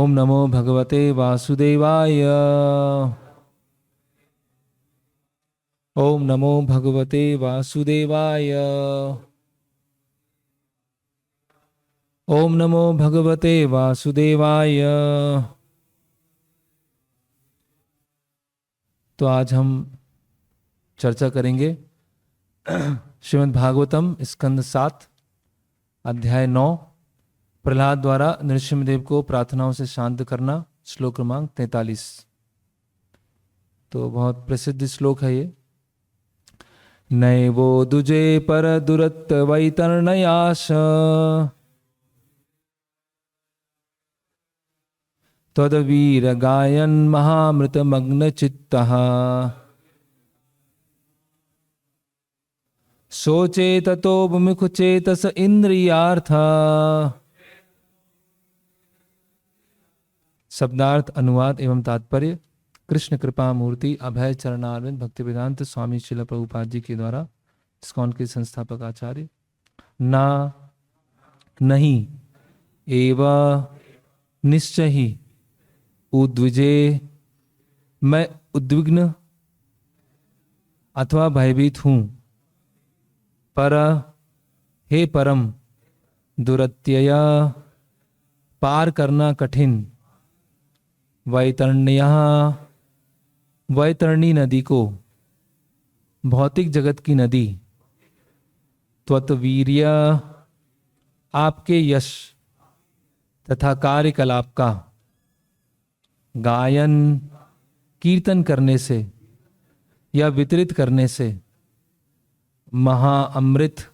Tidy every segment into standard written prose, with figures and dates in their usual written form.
ओम नमो भगवते वासुदेवाय। ओम नमो भगवते वासुदेवाय। ओम नमो भगवते वासुदेवाय। तो आज हम चर्चा करेंगे श्रीमद् भागवतम स्कंद 7 अध्याय 9, प्रहलाद द्वारा नृसिंहदेव को प्रार्थनाओं से शांत करना, श्लोक क्रमांक 43। तो बहुत प्रसिद्ध श्लोक है ये। नैवो दुजे पर दुरत्त वैतरणयाश त्वदवीर गायन महामृत मग्न चित्तः सोचे ततो विमुख चेतस इंद्रियार्थ। शब्दार्थ, अनुवाद एवं तात्पर्य। कृष्ण कृपा मूर्ति अभय चरणारविंद भक्तिवेदांत स्वामी श्रील प्रभुपाद जी के द्वारा इस्कॉन के संस्थापक आचार्य। ना, नहीं, एवं, निश्चय ही, उद्विजे, मैं उद्विग्न अथवा भयभीत हूं, पर, हे परम, दुरत्यय, पार करना कठिन, वैतरण्य, वैतरणी नदी को, भौतिक जगत की नदी, त्वत्वीर्य, आपके यश तथा कार्यकलाप का, गायन, कीर्तन करने से या वितरित करने से, महाअमृत,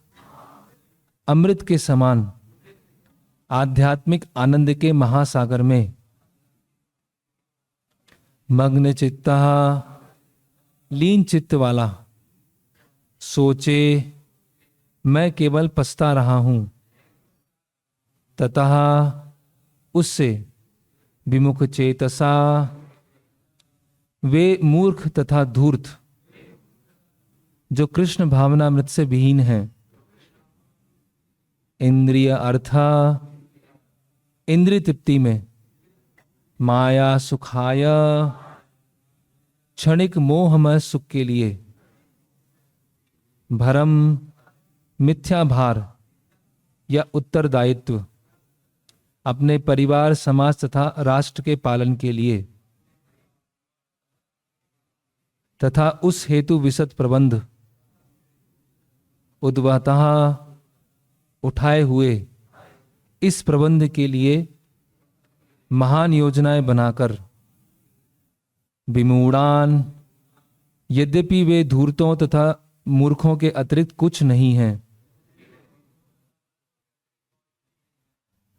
अमृत के समान, आध्यात्मिक आनंद के महासागर में, मग्न चित्ता, लीन चित्त वाला, सोचे, मैं केवल पछता रहा हूं, ततः, उससे, विमुख चेतसा, वे मूर्ख तथा धूर्त जो कृष्ण भावनामृत से विहीन है, इंद्रिय अर्था, इंद्रिय तृप्ति में, माया सुखाय, क्षणिक मोहमय सुख के लिए, भरम, मिथ्या भार या उत्तरदायित्व, अपने परिवार, समाज तथा राष्ट्र के पालन के लिए, तथा उस हेतु विशद प्रबंध, उद्वहतः, उठाए हुए, इस प्रबंध के लिए महान योजनाएं बनाकर, विमूढ़ान, यद्यपि वे धूर्तों तथा मूर्खों के अतिरिक्त कुछ नहीं हैं,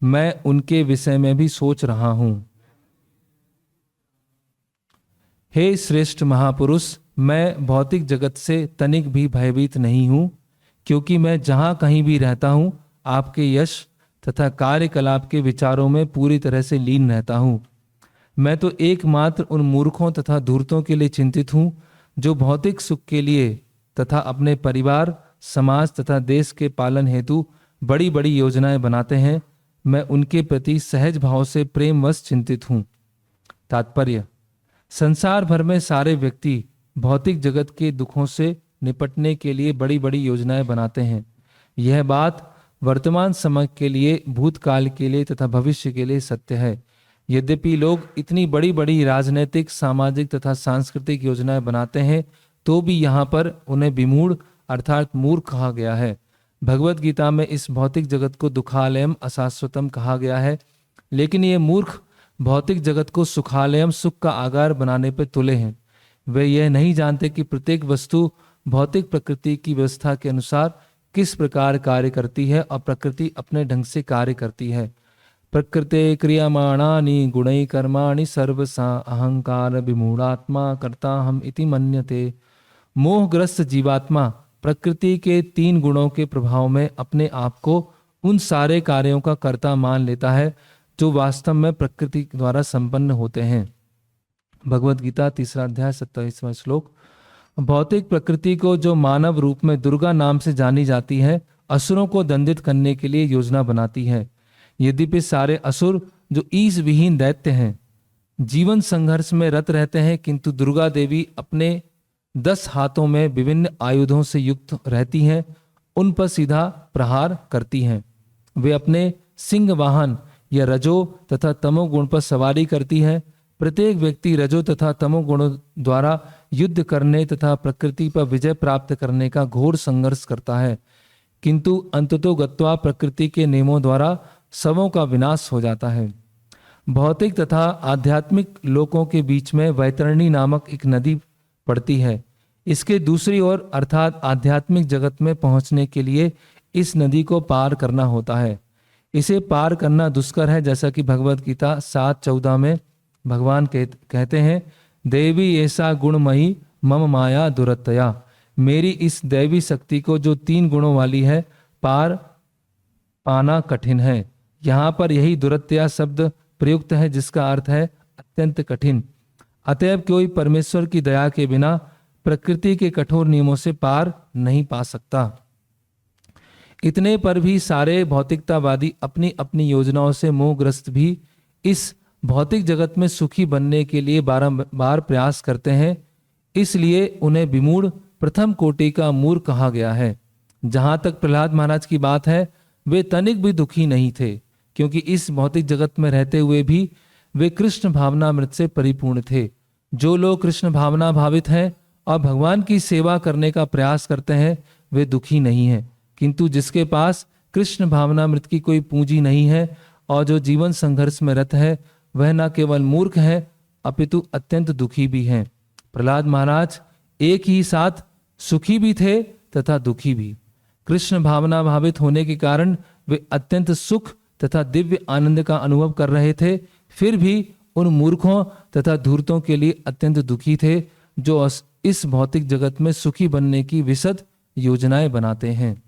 मैं उनके विषय में भी सोच रहा हूं। हे श्रेष्ठ महापुरुष, मैं भौतिक जगत से तनिक भी भयभीत नहीं हूं, क्योंकि मैं जहां कहीं भी रहता हूं, आपके यश तथा कार्यकलाप के विचारों में पूरी तरह से लीन रहता हूं। मैं तो एकमात्र उन मूर्खों तथा धूर्तों के लिए चिंतित हूं, जो भौतिक सुख के लिए तथा अपने परिवार, समाज तथा देश के पालन हेतु बड़ी बड़ी योजनाएं बनाते हैं। मैं उनके प्रति सहज भाव से प्रेमवश चिंतित हूं। तात्पर्य: संसार भर में सारे व्यक्ति भौतिक जगत के दुखों से निपटने के लिए बड़ी बड़ी योजनाएं बनाते हैं। यह बात वर्तमान समय के लिए, भूतकाल के लिए तथा भविष्य के लिए सत्य है। यद्यपि लोग इतनी बड़ी बड़ी राजनीतिक, सामाजिक तथा सांस्कृतिक योजनाएं बनाते हैं, तो भी यहाँ पर उन्हें विमूढ़ अर्थात मूर्ख कहा गया है। भगवत गीता में इस भौतिक जगत को दुखालयम अशाश्वतम कहा गया है, लेकिन ये मूर्ख भौतिक जगत को सुखालयम, सुख का आगार बनाने पर तुले हैं। वे यह नहीं जानते कि प्रत्येक वस्तु भौतिक प्रकृति की व्यवस्था के अनुसार किस प्रकार कार्य करती है और प्रकृति अपने ढंग से कार्य करती है। प्रकृते क्रियमाणानि गुणै कर्माणि सर्वसा अहंकार विमूढ़ात्मा कर्ता हम इति मन्यते। मोहग्रस्त जीवात्मा प्रकृति के 3 गुणों के प्रभाव में अपने आप को उन सारे कार्यों का कर्ता मान लेता है जो वास्तव में प्रकृति द्वारा संपन्न होते हैं। भगवद गीता 3 अध्याय 27वां श्लोक। भौतिक प्रकृति को जो मानव रूप में दुर्गा नाम से जानी जाती है, असुरों को दंडित करने के लिए योजना बनाती है। यद्यपि सारे असुर जो ईश विहीन दैत्य हैं, जीवन संघर्ष में रत रहते हैं, किंतु दुर्गा देवी अपने 10 हाथों में विभिन्न आयुधों से युक्त रहती हैं, उन पर सीधा प्रहार करती हैं। वे अपने सिंह वाहन या रजो तथा तमोगुण पर सवारी करती हैं। प्रत्येक व्यक्ति रजो तथा तमोगुणों द्वारा युद्ध करने तथा प्रकृति पर विजय प्राप्त करने का घोर संघर्ष करता है, किंतु अंततो गत्वा प्रकृति के नियमों द्वारा सबों का विनाश हो जाता है। भौतिक तथा आध्यात्मिक लोकों के बीच में वैतरणी नामक एक नदी पड़ती है। इसके दूसरी ओर अर्थात आध्यात्मिक जगत में पहुंचने के लिए इस नदी को पार करना होता है। इसे पार करना दुष्कर है, जैसा कि भगवत गीता 7:14 में भगवान कहते हैं, देवी ऐसा गुणमयी मम माया दुरतया, मेरी इस दैवी शक्ति को जो 3 गुणों वाली है पार पाना कठिन है। यहाँ पर यही दुरतया शब्द प्रयुक्त है, जिसका अर्थ है अत्यंत कठिन। अतएव कोई परमेश्वर की दया के बिना प्रकृति के कठोर नियमों से पार नहीं पा सकता। इतने पर भी सारे भौतिकतावादी अपनी अपनी योजनाओं से मोहग्रस्त भी इस भौतिक जगत में सुखी बनने के लिए बारंबार प्रयास करते हैं। इसलिए उन्हें विमूढ़ प्रथम कोटि का मूर्ख कहा गया है। जहां तक प्रहलाद महाराज की बात है, वे तनिक भी दुखी नहीं थे, क्योंकि इस भौतिक जगत में रहते हुए भी वे कृष्ण भावनामृत से परिपूर्ण थे। जो लोग कृष्ण भावना भावित हैं और भगवान की सेवा करने का प्रयास करते हैं, वे दुखी नहीं हैं, किंतु जिसके पास कृष्ण भावनामृत की कोई पूंजी नहीं है और जो जीवन संघर्ष में रत है, वह न केवल मूर्ख है अपितु अत्यंत दुखी भी हैं। प्रहलाद महाराज एक ही साथ सुखी भी थे तथा दुखी भी। कृष्ण भावना भावित होने के कारण वे अत्यंत सुख तथा दिव्य आनंद का अनुभव कर रहे थे, फिर भी उन मूर्खों तथा धूर्तों के लिए अत्यंत दुखी थे, जो इस भौतिक जगत में सुखी बनने की विशद योजनाएं बनाते हैं।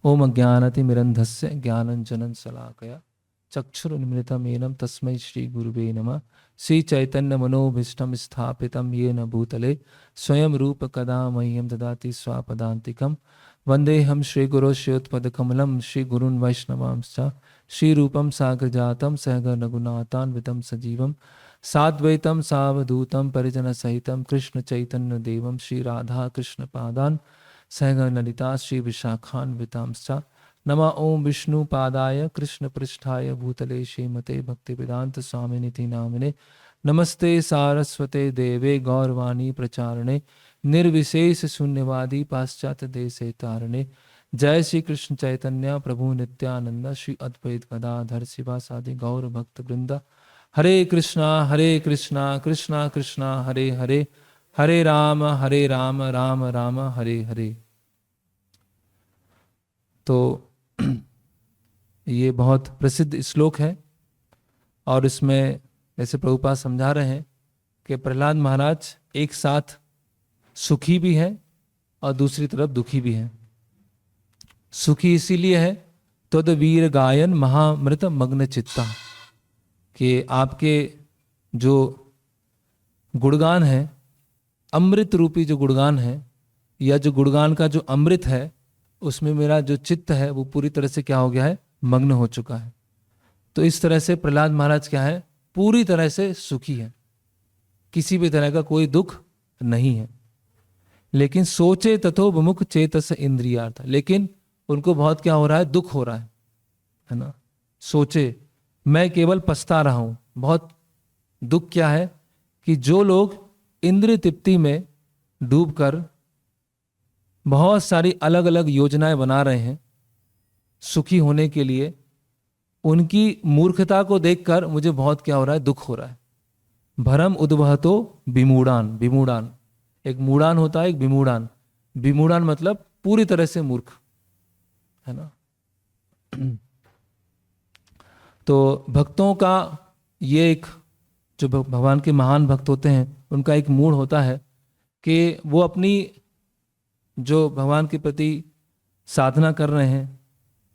ओम अज्ञानतिमिरन्धस्य ज्ञानंजनं शलाकया चक्षुरुन्मिलितमेनं तस्मै श्री गुरुवे नमः। श्री चैतन्य मनोभीष्टं स्थापितं येन भूतले स्वयं रूप कदा मह्यं ददाति स्वापदान्तिकं। वन्देऽहं श्रीगुरो श्रीयुतपदकमलं श्रीगुरून् वैष्णवांश्च श्रीरूपं साग्रजातं सहगणरघुनाथान्वितं सजीवं साद्वैतं सावधूतं परिजनसहितं कृष्णचैतन्यदेवं श्रीराधाकृष्णपादान् सहगणललिता श्रीविशाखान्वितांश्च। नमः ओं विष्णुपादाय कृष्णपृष्ठाय भूतले श्रीमते भक्तिवेदांत स्वामिनिति नामिने। नमस्ते सारस्वते देवे गौरवाणी प्रचारणे निर्विशेष शून्यवादी पाश्चात्य देशे तारणे। जय श्री कृष्ण चैतन्य प्रभु नित्यानंद श्री अद्वैत गदाधर शिवासादि गौर भक्त वृंदा। हरे कृष्णा कृष्णा कृष्णा हरे हरे, हरे राम राम राम हरे हरे। तो ये बहुत प्रसिद्ध श्लोक है और इसमें ऐसे प्रभुपाद समझा रहे हैं कि प्रहलाद महाराज एक साथ सुखी भी है और दूसरी तरफ दुखी भी है। सुखी इसीलिए है तद वीर गायन महामृत मग्न चित्ता, कि आपके जो गुणगान है, अमृत रूपी जो गुणगान है, या जो गुणगान का जो अमृत है, उसमें मेरा जो चित्त है वो पूरी तरह से क्या हो गया है, मग्न हो चुका है। तो इस तरह से प्रहलाद महाराज क्या है, पूरी तरह से सुखी है, किसी भी तरह का कोई दुख नहीं है। लेकिन सोचे तथो विमुख चेतस इंद्रियार्थ, लेकिन उनको बहुत क्या हो रहा है, दुख हो रहा है ना। सोचे, मैं केवल पछता रहा हूं। बहुत दुख क्या है कि जो लोग इंद्रिय तृप्ति में डूबकर बहुत सारी अलग अलग योजनाएं बना रहे हैं सुखी होने के लिए, उनकी मूर्खता को देखकर मुझे बहुत क्या हो रहा है, दुख हो रहा है। भरम उद्वहतो विमूढ़ान, विमूढ़ान, एक मूढ़ान होता है, एक विमूढ़ान। विमूढ़ान मतलब पूरी तरह से मूर्ख, है ना। तो भक्तों का ये एक, जो भगवान के महान भक्त होते हैं, उनका एक मूड होता है कि वो अपनी जो भगवान के प्रति साधना कर रहे हैं,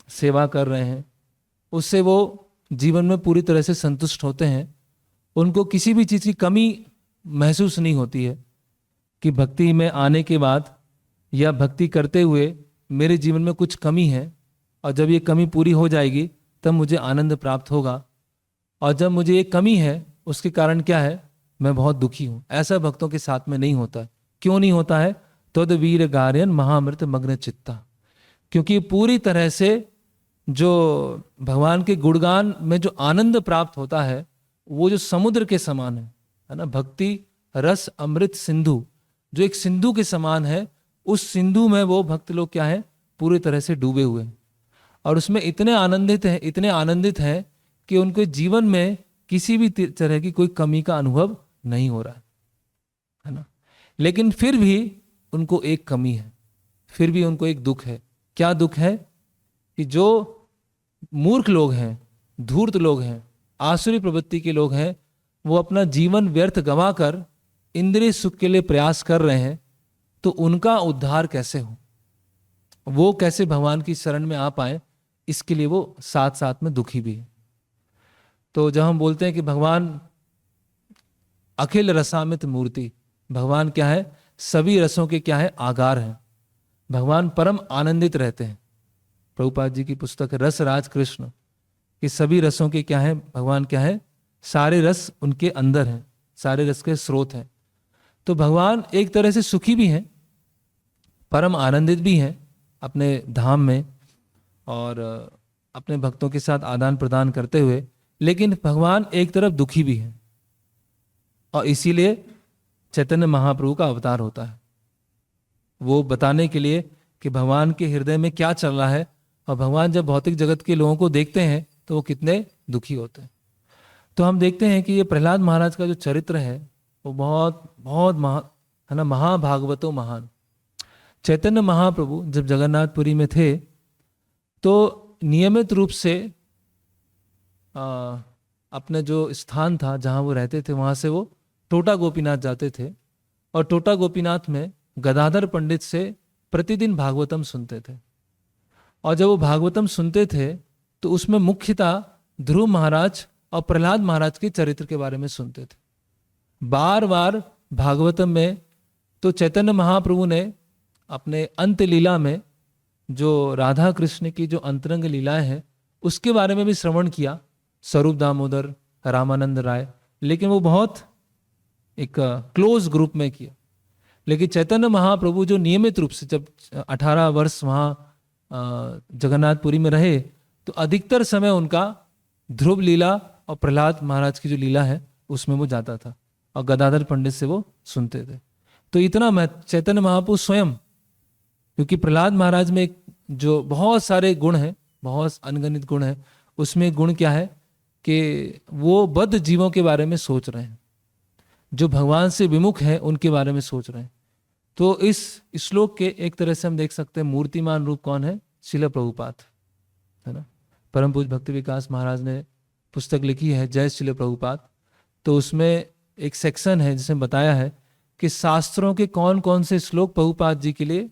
सेवा कर रहे हैं, उससे वो जीवन में पूरी तरह से संतुष्ट होते हैं। उनको किसी भी चीज़ की कमी महसूस नहीं होती है कि भक्ति में आने के बाद या भक्ति करते हुए मेरे जीवन में कुछ कमी है और जब ये कमी पूरी हो जाएगी तब मुझे आनंद प्राप्त होगा। और जब मुझे ये कमी है उसके कारण क्या है, मैं बहुत दुखी हूं। ऐसा भक्तों के साथ में नहीं होता है। क्यों नहीं होता है? तद वीर गार्यन महामृत मग्न चित्ता, क्योंकि पूरी तरह से जो भगवान के गुणगान में जो आनंद प्राप्त होता है वो जो समुद्र के समान है ना। भक्ति रस अमृत सिंधु, जो एक सिंधु के समान है, उस सिंधु में वो भक्त लोग क्या है, पूरी तरह से डूबे हुए हैं और उसमें इतने आनंदित हैं कि उनके जीवन में किसी भी तरह की कोई कमी का अनुभव नहीं हो रहा है ना। लेकिन फिर भी उनको एक कमी है, फिर भी उनको एक दुख है। क्या दुख है? कि जो मूर्ख लोग हैं, धूर्त लोग हैं, आसुरी प्रवृत्ति के लोग हैं, वो अपना जीवन व्यर्थ गंवाकर इंद्रिय सुख के लिए प्रयास कर रहे हैं, तो उनका उद्धार कैसे हो, वो कैसे भगवान की शरण में आ पाए, इसके लिए वो साथ साथ में दुखी भी है। तो जब हम बोलते हैं कि भगवान अखिल रसामित मूर्ति, भगवान क्या है, सभी रसों के क्या है, आगार हैं। भगवान परम आनंदित रहते हैं। प्रभुपाद जी की पुस्तक है रस राज कृष्ण, कि सभी रसों के क्या है, भगवान क्या है, सारे रस उनके अंदर हैं, सारे रस के स्रोत हैं। तो भगवान एक तरह से सुखी भी हैं, परम आनंदित भी हैं अपने धाम में और अपने भक्तों के साथ आदान प्रदान करते हुए, लेकिन भगवान एक तरफ दुखी भी हैं। और इसीलिए चैतन्य महाप्रभु का अवतार होता है, वो बताने के लिए कि भगवान के हृदय में क्या चल रहा है, और भगवान जब भौतिक जगत के लोगों को देखते हैं तो वो कितने दुखी होते हैं। तो हम देखते हैं कि ये प्रहलाद महाराज का जो चरित्र है वो बहुत बहुत है ना, महाभागवतो महान। चैतन्य महाप्रभु जब जगन्नाथपुरी में थे तो नियमित रूप से अपने जो स्थान था जहाँ वो रहते थे वहाँ से वो टोटा गोपीनाथ जाते थे, और टोटा गोपीनाथ में गदाधर पंडित से प्रतिदिन भागवतम सुनते थे। और जब वो भागवतम सुनते थे तो उसमें मुख्यतः ध्रुव महाराज और प्रहलाद महाराज के चरित्र के बारे में सुनते थे। बार बार भागवतम में तो चैतन्य महाप्रभु ने अपने अंत लीला में जो राधा कृष्ण की जो अंतरंग लीलाएं हैं उसके बारे में भी श्रवण किया, स्वरूप दामोदर, रामानंद राय, लेकिन वो बहुत एक क्लोज ग्रुप में किया। लेकिन चैतन्य महाप्रभु जो नियमित रूप से जब 18 वर्ष वहाँ जगन्नाथपुरी में रहे तो अधिकतर समय उनका ध्रुव लीला और प्रहलाद महाराज की जो लीला है उसमें वो जाता था और गदाधर पंडित से वो सुनते थे। तो इतना चैतन्य महाप्रभु स्वयं, क्योंकि प्रहलाद महाराज में एक जो बहुत सारे गुण हैं, बहुत अनगणित गुण हैं, उसमें गुण क्या है कि वो बद्ध जीवों के बारे में सोच रहे हैं, जो भगवान से विमुख हैं उनके बारे में सोच रहे हैं। तो इस श्लोक के एक तरह से हम देख सकते हैं मूर्तिमान रूप कौन है, श्रील प्रभुपाद, है ना। परम पूज्य भक्ति विकास महाराज ने पुस्तक लिखी है जय श्रील प्रभुपाद, तो उसमें एक सेक्शन है जिसमें बताया है कि शास्त्रों के कौन कौन से श्लोक प्रभुपाद जी के लिए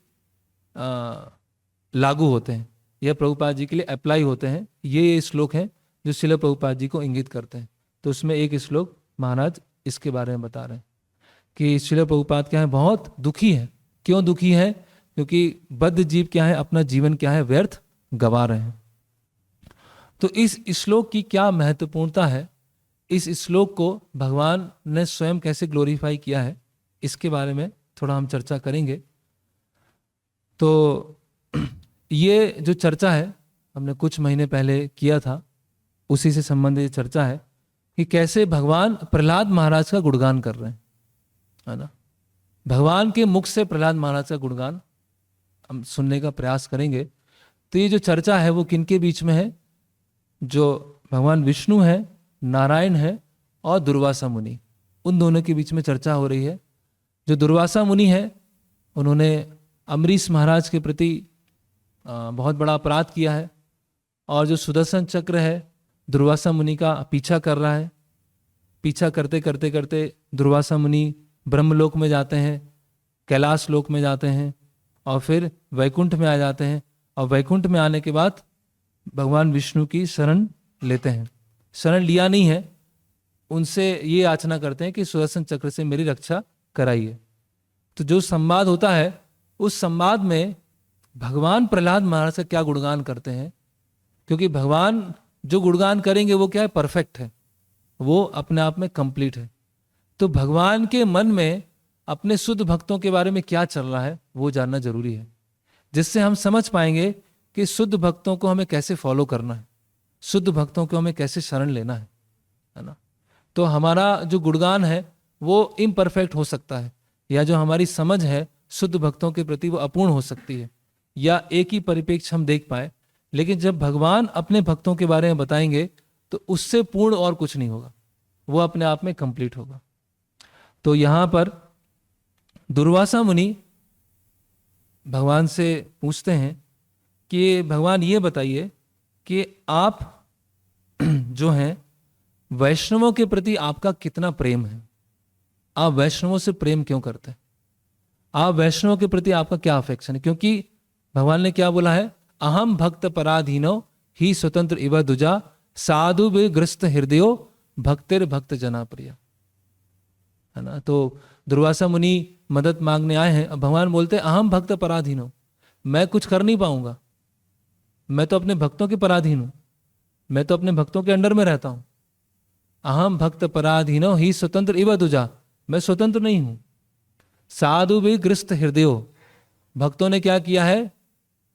लागू होते हैं या प्रभुपाद जी के लिए अप्लाई होते हैं। ये श्लोक हैं जो श्रील प्रभुपाद जी को इंगित करते हैं। तो उसमें एक श्लोक महाराज इसके बारे में बता रहे हैं कि श्रील प्रभुपाद क्या है, बहुत दुखी है। क्यों दुखी है? क्योंकि बद्ध जीव क्या है, अपना जीवन क्या है, व्यर्थ गवा रहे हैं। तो इस श्लोक की क्या महत्वपूर्णता है, इस श्लोक को भगवान ने स्वयं कैसे ग्लोरीफाई किया है, इसके बारे में थोड़ा हम चर्चा करेंगे। तो ये जो चर्चा है हमने कुछ महीने पहले किया था, उसी से संबंधित चर्चा है कि कैसे भगवान प्रहलाद महाराज का गुणगान कर रहे हैं, है ना। भगवान के मुख से प्रहलाद महाराज का गुणगान हम सुनने का प्रयास करेंगे। तो ये जो चर्चा है वो किनके बीच में है? जो भगवान विष्णु है, नारायण है और दुर्वासा मुनि, उन दोनों के बीच में चर्चा हो रही है। जो दुर्वासा मुनि है उन्होंने अम्बरीश महाराज के प्रति बहुत बड़ा अपराध किया है, और जो सुदर्शन चक्र है दुर्वासा मुनि का पीछा कर रहा है। पीछा करते करते करते दुर्वासा मुनि ब्रह्मलोक में जाते हैं, कैलाश लोक में जाते हैं और फिर वैकुंठ में आ जाते हैं, और वैकुंठ में आने के बाद भगवान विष्णु की शरण लेते हैं। शरण लिया नहीं है, उनसे ये याचना करते हैं कि सुदर्शन चक्र से मेरी रक्षा कराइए। तो जो संवाद होता है उस संवाद में भगवान प्रहलाद महाराज का क्या गुणगान करते हैं, क्योंकि भगवान जो गुणगान करेंगे वो क्या है, परफेक्ट है। वो अपने आप में कंप्लीट है। तो भगवान के मन में अपने शुद्ध भक्तों के बारे में क्या चल रहा है वो जानना जरूरी है, जिससे हम समझ पाएंगे कि शुद्ध भक्तों को हमें कैसे फॉलो करना है, शुद्ध भक्तों को हमें कैसे शरण लेना है ना। तो हमारा जो गुणगान है वो इम्परफेक्ट हो सकता है, या जो हमारी समझ है शुद्ध भक्तों के प्रति वो अपूर्ण हो सकती है, या एक ही परिप्रेक्ष्य हम देख पाए। लेकिन जब भगवान अपने भक्तों के बारे में बताएंगे तो उससे पूर्ण और कुछ नहीं होगा, वो अपने आप में कंप्लीट होगा। तो यहां पर दुर्वासा मुनि भगवान से पूछते हैं कि भगवान ये बताइए कि आप जो हैं वैष्णवों के प्रति आपका कितना प्रेम है, आप वैष्णवों से प्रेम क्यों करते हैं, आप वैष्णवों के प्रति आपका क्या अफेक्शन है। क्योंकि भगवान ने क्या बोला है, अहम भक्त पराधीनो ही स्वतंत्र इव दुजा साधु विग्रस्त हृदयो भक्तिर भक्त जना प्रिय, है ना। तो दुर्वासा मुनि मदद मांगने आए हैं। अब भगवान बोलते हैं अहम भक्त पराधीनो, मैं कुछ कर नहीं पाऊंगा, मैं तो अपने भक्तों के पराधीन हूं, मैं तो अपने भक्तों के अंडर में रहता हूं। अहम भक्त पराधीनो ही स्वतंत्र इव दुजा, मैं स्वतंत्र नहीं हूं। साधु विग्रस्त हृदयो, भक्तों ने क्या किया है,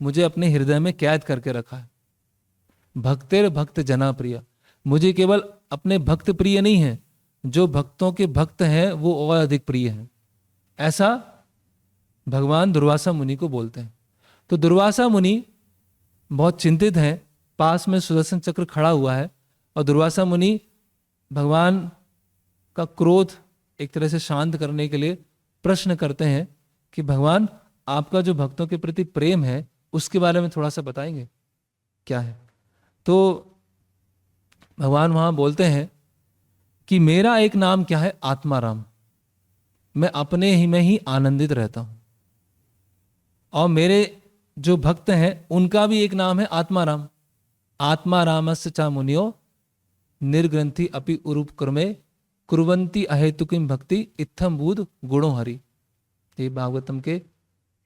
मुझे अपने हृदय में कैद करके रखा है। भक्तिर भक्त जना प्रिय, मुझे केवल अपने भक्त प्रिय नहीं है, जो भक्तों के भक्त हैं वो और अधिक प्रिय हैं। ऐसा भगवान दुर्वासा मुनि को बोलते हैं। तो दुर्वासा मुनि बहुत चिंतित हैं, पास में सुदर्शन चक्र खड़ा हुआ है, और दुर्वासा मुनि भगवान का क्रोध एक तरह से शांत करने के लिए प्रश्न करते हैं कि भगवान आपका जो भक्तों के प्रति प्रेम है उसके बारे में थोड़ा सा बताएंगे क्या है। तो भगवान वहां बोलते हैं कि मेरा एक नाम क्या है, आत्माराम, मैं अपने ही में ही आनंदित रहता हूं, और मेरे जो भक्त हैं उनका भी एक नाम है आत्माराम। आत्मारामस्य चा मुनियो निर्ग्रंथि अपि उरूप क्रमे कुर्वन्ति अहेतुकिम भक्ति इत्थम बुध गुणो हरि। ये भागवतम के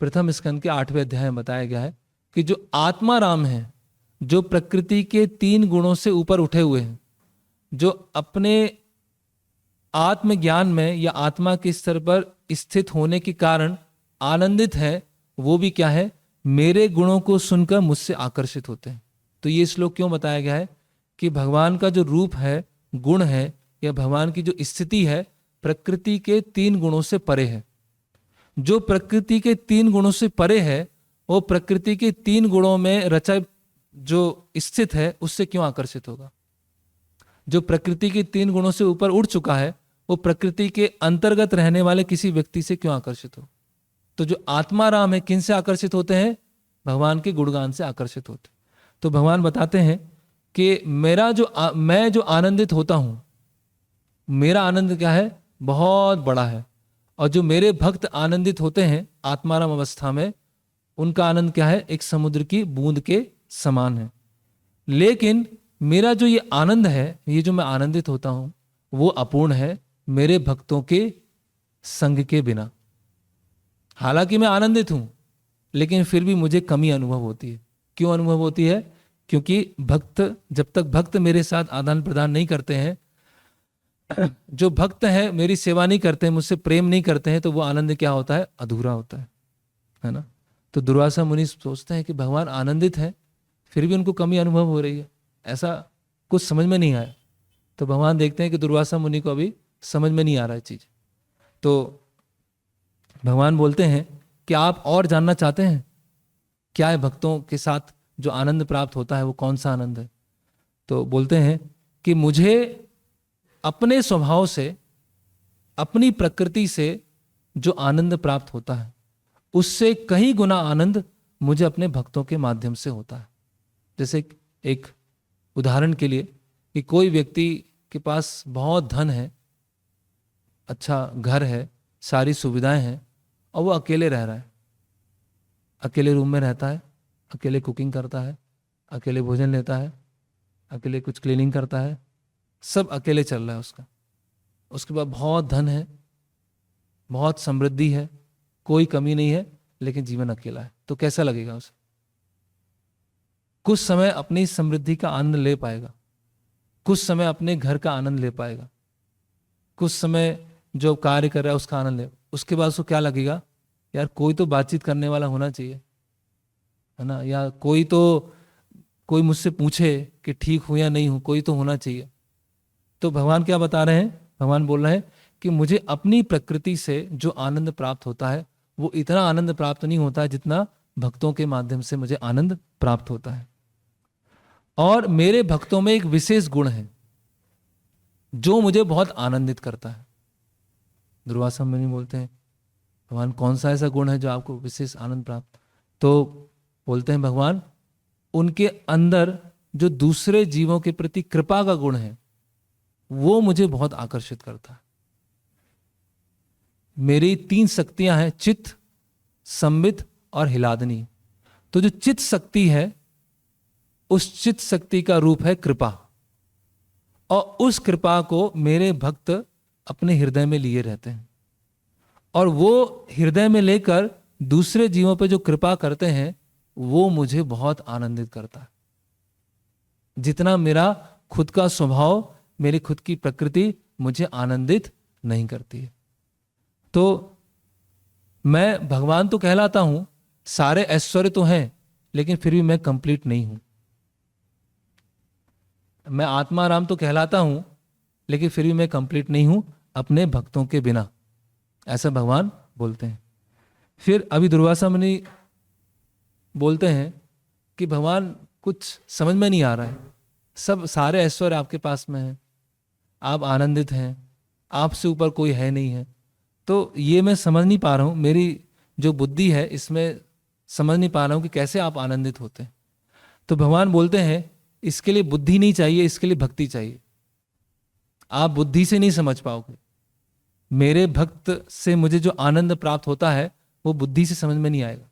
प्रथम स्कंद के 8वें अध्याय में बताया गया है कि जो आत्माराम है, जो प्रकृति के 3 गुणों से ऊपर उठे हुए हैं, जो अपने आत्मज्ञान में या आत्मा के स्तर पर स्थित होने के कारण आनंदित है, वो भी क्या है, मेरे गुणों को सुनकर मुझसे आकर्षित होते हैं। तो ये श्लोक क्यों बताया गया है कि भगवान का जो रूप है, गुण है, या भगवान की जो स्थिति है प्रकृति के 3 गुणों से परे है। जो प्रकृति के 3 गुणों से परे है वो प्रकृति के 3 गुणों में रचा जो स्थित है उससे क्यों आकर्षित होगा। जो प्रकृति के 3 गुणों से ऊपर उठ चुका है वो प्रकृति के अंतर्गत रहने वाले किसी व्यक्ति से क्यों आकर्षित हो। तो जो आत्माराम है किन से आकर्षित होते हैं, भगवान के गुणगान से आकर्षित होते। तो भगवान बताते हैं कि मैं जो आनंदित होता हूं, मेरा आनंद क्या है, बहुत बड़ा है, और जो मेरे भक्त आनंदित होते हैं आत्माराम अवस्था में, उनका आनंद क्या है, एक समुद्र की बूंद के समान है। लेकिन मेरा जो ये आनंद है, ये जो मैं आनंदित होता हूं, वो अपूर्ण है मेरे भक्तों के संग के बिना। हालांकि मैं आनंदित हूं, लेकिन फिर भी मुझे कमी अनुभव होती है। क्यों अनुभव होती है, क्योंकि जब तक भक्त मेरे साथ आदान प्रदान नहीं करते हैं, जो भक्त हैं मेरी सेवा नहीं करते हैं, मुझसे प्रेम नहीं करते हैं, तो वो आनंद क्या होता है, अधूरा होता है ना। तो दुर्वासा मुनि सोचते हैं कि भगवान आनंदित है फिर भी उनको कमी अनुभव हो रही है, ऐसा कुछ समझ में नहीं आया। तो भगवान देखते हैं कि दुर्वासा मुनि को अभी समझ में नहीं आ रहा है चीज। तो भगवान बोलते हैं कि आप और जानना चाहते हैं क्या है भक्तों के साथ जो आनंद प्राप्त होता है वो कौन सा आनंद है। तो बोलते हैं कि मुझे अपने स्वभाव से, अपनी प्रकृति से जो आनंद प्राप्त होता है उससे कई गुना आनंद मुझे अपने भक्तों के माध्यम से होता है। जैसे एक उदाहरण के लिए कि कोई व्यक्ति के पास बहुत धन है, अच्छा घर है, सारी सुविधाएं हैं, और वो अकेले रह रहा है, अकेले रूम में रहता है, अकेले कुकिंग करता है, अकेले भोजन लेता है, अकेले कुछ क्लीनिंग करता है, सब अकेले चल रहा है उसका। उसके बाद बहुत धन है, बहुत समृद्धि है, कोई कमी नहीं है, लेकिन जीवन अकेला है। तो कैसा लगेगा उसे? कुछ समय अपनी समृद्धि का आनंद ले पाएगा, कुछ समय अपने घर का आनंद ले पाएगा, कुछ समय जो कार्य कर रहा है उसका आनंद ले, उसके बाद उसको क्या लगेगा, यार कोई तो बातचीत करने वाला होना चाहिए, है ना, या कोई मुझसे पूछे कि ठीक हूं या नहीं हूं, कोई तो होना चाहिए। तो भगवान क्या बता रहे हैं, भगवान बोल रहे हैं कि मुझे अपनी प्रकृति से जो आनंद प्राप्त होता है वो इतना आनंद प्राप्त नहीं होता है जितना भक्तों के माध्यम से मुझे आनंद प्राप्त होता है। और मेरे भक्तों में एक विशेष गुण है जो मुझे बहुत आनंदित करता है। दुर्वासा मुनि बोलते हैं, भगवान कौन सा ऐसा गुण है जो आपको विशेष आनंद प्राप्त? तो बोलते हैं भगवान, उनके अंदर जो दूसरे जीवों के प्रति कृपा का गुण है वो मुझे बहुत आकर्षित करता है। मेरी 3 शक्तियां हैं, चित्त, संबित और हिलादनी। तो जो चित्त शक्ति है, उस चित्त शक्ति का रूप है कृपा, और उस कृपा को मेरे भक्त अपने हृदय में लिए रहते हैं, और वो हृदय में लेकर दूसरे जीवों पर जो कृपा करते हैं वो मुझे बहुत आनंदित करता है, जितना मेरा खुद का स्वभाव, मेरी खुद की प्रकृति मुझे आनंदित नहीं करती है। तो मैं भगवान तो कहलाता हूं, सारे ऐश्वर्य तो हैं, लेकिन फिर भी मैं कंप्लीट नहीं हूं। मैं आत्मा राम तो कहलाता हूं, लेकिन फिर भी मैं कंप्लीट नहीं हूं अपने भक्तों के बिना, ऐसा भगवान बोलते हैं। फिर अभी दुर्वासा मुनि बोलते हैं कि भगवान कुछ समझ में नहीं आ रहा है, सब सारे ऐश्वर्य आपके पास में है, आप आनंदित हैं, आपसे ऊपर कोई है नहीं है, तो ये मैं समझ नहीं पा रहा हूं, मेरी जो बुद्धि है इसमें समझ नहीं पा रहा हूं कि कैसे आप आनंदित होते हैं। तो भगवान बोलते हैं, इसके लिए बुद्धि नहीं चाहिए, इसके लिए भक्ति चाहिए। आप बुद्धि से नहीं समझ पाओगे। मेरे भक्त से मुझे जो आनंद प्राप्त होता है वो बुद्धि से समझ में नहीं आएगा।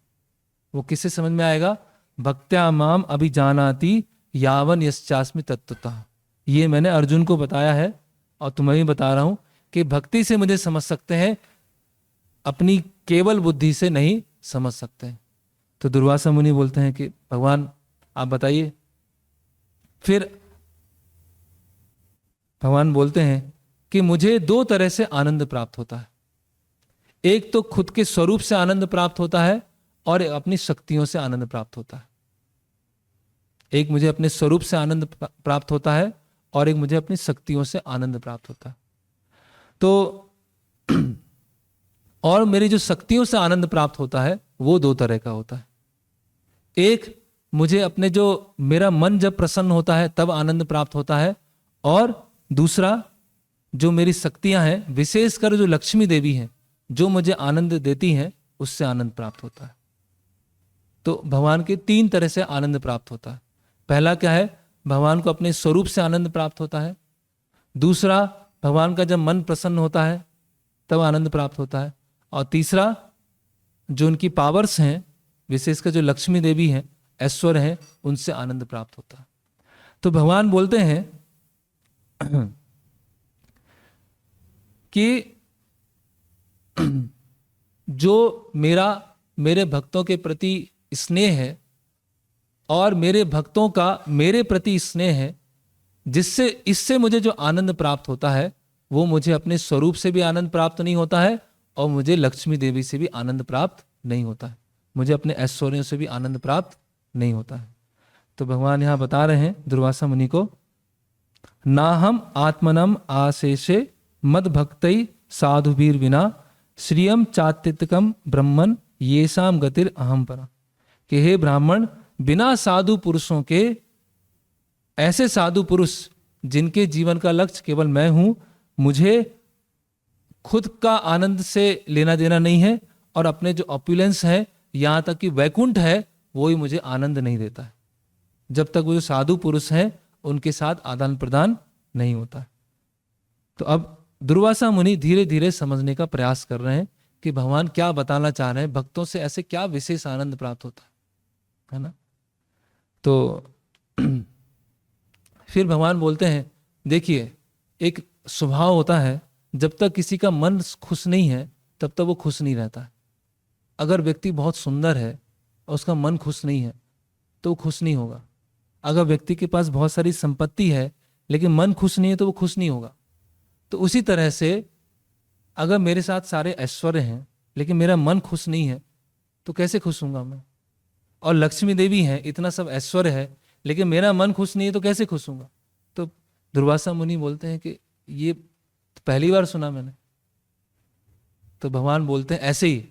वो किससे समझ में आएगा? भक्त्या माम अभिजानाति यावन यश्चास्मि तत्वतः। ये मैंने अर्जुन को बताया है और तुम्हें भी बता रहा हूं कि भक्ति से मुझे समझ सकते हैं, अपनी केवल बुद्धि से नहीं समझ सकते हैं। तो दुर्वासा मुनि बोलते हैं कि भगवान आप बताइए। फिर भगवान बोलते हैं कि मुझे 2 तरह से आनंद प्राप्त होता है। एक तो खुद के स्वरूप से आनंद प्राप्त होता है और अपनी शक्तियों से आनंद प्राप्त होता है। एक मुझे अपने स्वरूप से आनंद प्राप्त होता है और एक मुझे अपनी शक्तियों से आनंद प्राप्त होता है। तो और मेरी जो शक्तियों से आनंद प्राप्त होता है वो 2 तरह का होता है। एक, मुझे अपने जो मेरा मन जब प्रसन्न होता है तब आनंद प्राप्त होता है, और दूसरा जो मेरी शक्तियां हैं, विशेषकर जो लक्ष्मी देवी हैं जो मुझे आनंद देती हैं, उससे आनंद प्राप्त होता है। तो भगवान के 3 तरह से आनंद प्राप्त होता है। पहला क्या है? भगवान को अपने स्वरूप से आनंद प्राप्त होता है। दूसरा, भगवान का जब मन प्रसन्न होता है तब आनंद प्राप्त होता है। और तीसरा, जो उनकी पावर्स हैं, विशेषकर जो लक्ष्मी देवी हैं, ऐश्वर्य हैं, उनसे आनंद प्राप्त होता है। तो भगवान बोलते हैं कि जो मेरे भक्तों के प्रति स्नेह है और मेरे भक्तों का मेरे प्रति स्नेह है, इससे मुझे जो आनंद प्राप्त होता है वो मुझे अपने स्वरूप से भी आनंद प्राप्त नहीं होता है और मुझे लक्ष्मी देवी से भी आनंद प्राप्त नहीं होता है, मुझे अपने ऐश्वर्यों से भी आनंद प्राप्त नहीं होता है। तो भगवान यहां बता रहे हैं दुर्वासा मुनि को, ना हम आत्मनम आशेषे मद भक्तई साधुवीर विना श्रियम चात्यकम ब्रह्मन येषाम गतिर अहम परा। कि हे ब्राह्मण, बिना साधु पुरुषों के, ऐसे साधु पुरुष जिनके जीवन का लक्ष्य केवल मैं हूं, मुझे खुद का आनंद से लेना देना नहीं है और अपने जो ऑपुलेंस है, यहां तक कि वैकुंठ है, वो ही मुझे आनंद नहीं देता है जब तक वो जो साधु पुरुष हैं उनके साथ आदान प्रदान नहीं होता है। तो अब दुर्वासा मुनि धीरे धीरे समझने का प्रयास कर रहे हैं कि भगवान क्या बताना चाह रहे हैं, भक्तों से ऐसे क्या विशेष आनंद प्राप्त होता है ना। तो फिर भगवान बोलते हैं, देखिए, एक स्वभाव होता है, जब तक किसी का मन खुश नहीं है तब तक वो खुश नहीं रहता है। अगर व्यक्ति बहुत सुंदर है और उसका मन खुश नहीं है तो वो खुश नहीं होगा। अगर व्यक्ति के पास बहुत सारी संपत्ति है लेकिन मन खुश नहीं है तो वो खुश नहीं होगा। तो उसी तरह से अगर मेरे साथ सारे ऐश्वर्य हैं लेकिन मेरा मन खुश नहीं है तो कैसे खुश होऊंगा मैं? और लक्ष्मी देवी हैं, इतना सब ऐश्वर्य है, लेकिन मेरा मन खुश नहीं है तो कैसे खुश होऊंगा? तो दुर्वासा मुनि बोलते हैं कि ये पहली बार सुना मैंने। तो भगवान बोलते हैं ऐसे ही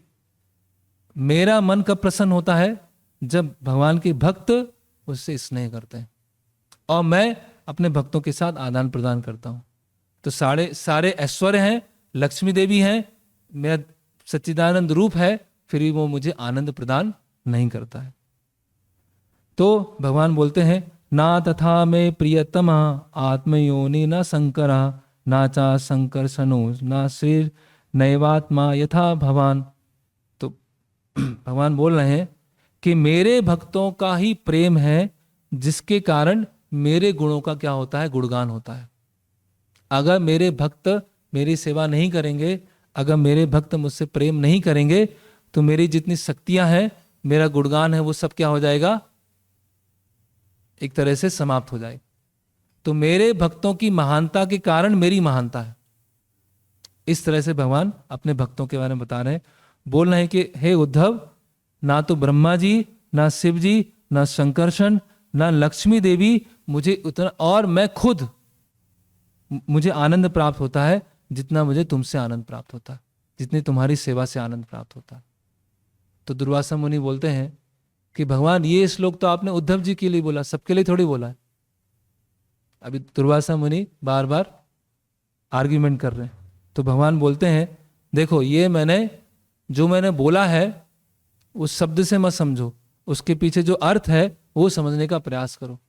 मेरा मन कब प्रसन्न होता है? जब भगवान के भक्त उससे स्नेह करते हैं और मैं अपने भक्तों के साथ आदान प्रदान करता हूं। तो सारे ऐश्वर्य हैं, लक्ष्मी देवी हैं, मेरा सच्चिदानंद रूप है, फिर भी वो मुझे आनंद प्रदान नहीं करता है। तो भगवान बोलते हैं ना तथा में प्रियतम आत्मयोनि न शंकरा ना चा संकर्षणो ना श्री नैवात्मा यथा भवान। तो भगवान बोल रहे हैं कि मेरे भक्तों का ही प्रेम है जिसके कारण मेरे गुणों का क्या होता है? गुणगान होता है। अगर मेरे भक्त मेरी सेवा नहीं करेंगे, अगर मेरे भक्त मुझसे प्रेम नहीं करेंगे तो मेरी जितनी शक्तियां हैं, मेरा गुणगान है, वो सब क्या हो जाएगा? एक तरह से समाप्त हो जाएगा। तो मेरे भक्तों की महानता के कारण मेरी महानता है। इस तरह से भगवान अपने भक्तों के बारे में बता रहे हैं, बोल रहे हैं कि हे उद्धव, ना तो ब्रह्मा जी, ना शिव जी, ना शंकरशन, ना लक्ष्मी देवी मुझे उतना, और मैं खुद मुझे आनंद प्राप्त होता है जितना मुझे तुमसे आनंद प्राप्त होता है, जितनी तुम्हारी सेवा से आनंद प्राप्त होता है। तो दुर्वासा मुनि बोलते हैं कि भगवान ये श्लोक तो आपने उद्धव जी के लिए बोला, सबके लिए थोड़ी बोला है। अभी दुर्वासा मुनि बार बार आर्ग्यूमेंट कर रहे हैं। तो भगवान बोलते हैं देखो, ये जो मैंने बोला है उस शब्द से मत समझो, उसके पीछे जो अर्थ है वो समझने का प्रयास करो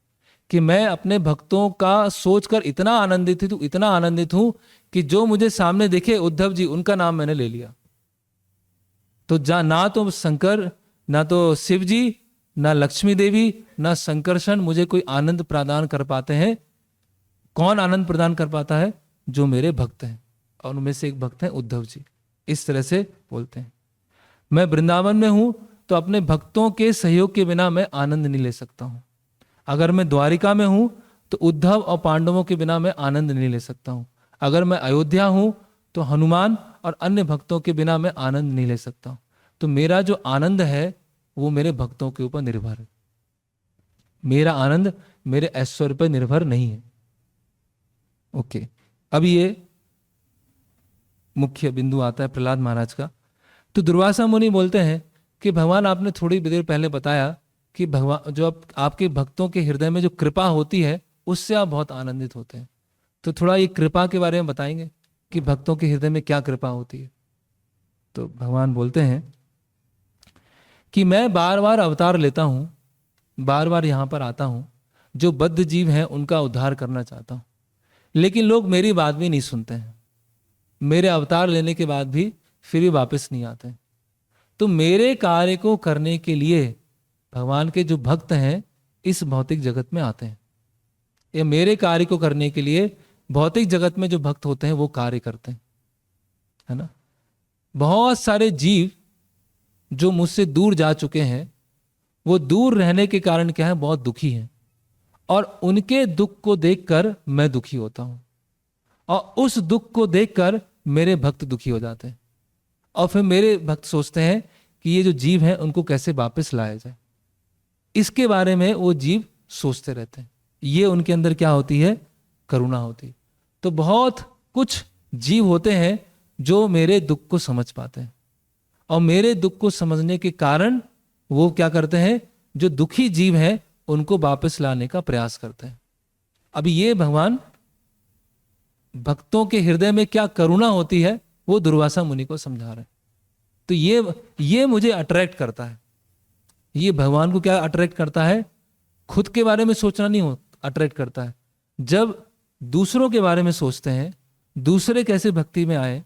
कि मैं अपने भक्तों का सोचकर इतना आनंदित हूं कि जो मुझे सामने दिखे उद्धव जी, उनका नाम मैंने ले लिया। तो ना तो शंकर, ना तो शिव जी, ना लक्ष्मी देवी, ना शंकरशन मुझे कोई आनंद प्रदान कर पाते हैं। कौन आनंद प्रदान कर पाता है? जो मेरे भक्त हैं, और उनमें से एक भक्त हैं उद्धव जी। इस तरह से बोलते हैं। मैं वृंदावन में हूं तो अपने भक्तों के सहयोग के बिना मैं आनंद नहीं ले सकता हूं। अगर मैं द्वारिका में हूं तो उद्धव और पांडवों के बिना मैं आनंद नहीं ले सकता हूं। अगर मैं अयोध्या हूं तो हनुमान और अन्य भक्तों के बिना मैं आनंद नहीं ले सकता हूं। तो मेरा जो आनंद है वो मेरे भक्तों के ऊपर निर्भर है। मेरा आनंद मेरे ऐश्वर्य पर निर्भर नहीं है। ओके, अब ये मुख्य बिंदु आता है प्रहलाद महाराज का। तो दुर्वासा मुनि बोलते हैं कि भगवान, आपने थोड़ी देर पहले बताया कि भगवान जो आपके भक्तों के हृदय में जो कृपा होती है उससे आप बहुत आनंदित होते हैं। तो थोड़ा ये कृपा के बारे में बताएंगे कि भक्तों के हृदय में क्या कृपा होती है। तो भगवान बोलते हैं कि मैं बार बार अवतार लेता हूं, बार बार यहां पर आता हूं, जो बद्ध जीव हैं उनका उद्धार करना चाहता हूं, लेकिन लोग मेरी बात भी नहीं सुनते हैं। मेरे अवतार लेने के बाद भी फिर भी वापस नहीं आते हैं। तो मेरे कार्य को करने के लिए भगवान के जो भक्त हैं इस भौतिक जगत में आते हैं, या मेरे कार्य को करने के लिए भौतिक जगत में जो भक्त होते हैं वो कार्य करते हैं, है ना। बहुत सारे जीव जो मुझसे दूर जा चुके हैं, वो दूर रहने के कारण क्या है, बहुत दुखी हैं, और उनके दुख को देखकर मैं दुखी होता हूं, और उस दुख को देखकर मेरे भक्त दुखी हो जाते हैं, और फिर मेरे भक्त सोचते हैं कि ये जो जीव हैं उनको कैसे वापस लाया जाए। इसके बारे में वो जीव सोचते रहते हैं। ये उनके अंदर क्या होती है, करुणा होती है। तो बहुत कुछ जीव होते हैं जो मेरे दुख को समझ पाते हैं, और मेरे दुख को समझने के कारण वो क्या करते हैं, जो दुखी जीव हैं उनको वापस लाने का प्रयास करते हैं। अभी ये भगवान भक्तों के हृदय में क्या करुणा होती है वो दुर्वासा मुनि को समझा रहे हैं। तो ये मुझे अट्रैक्ट करता है। ये भगवान को क्या अट्रैक्ट करता है, खुद के बारे में सोचना नहीं अट्रैक्ट करता है। जब दूसरों के बारे में सोचते हैं, दूसरे कैसे भक्ति में आए,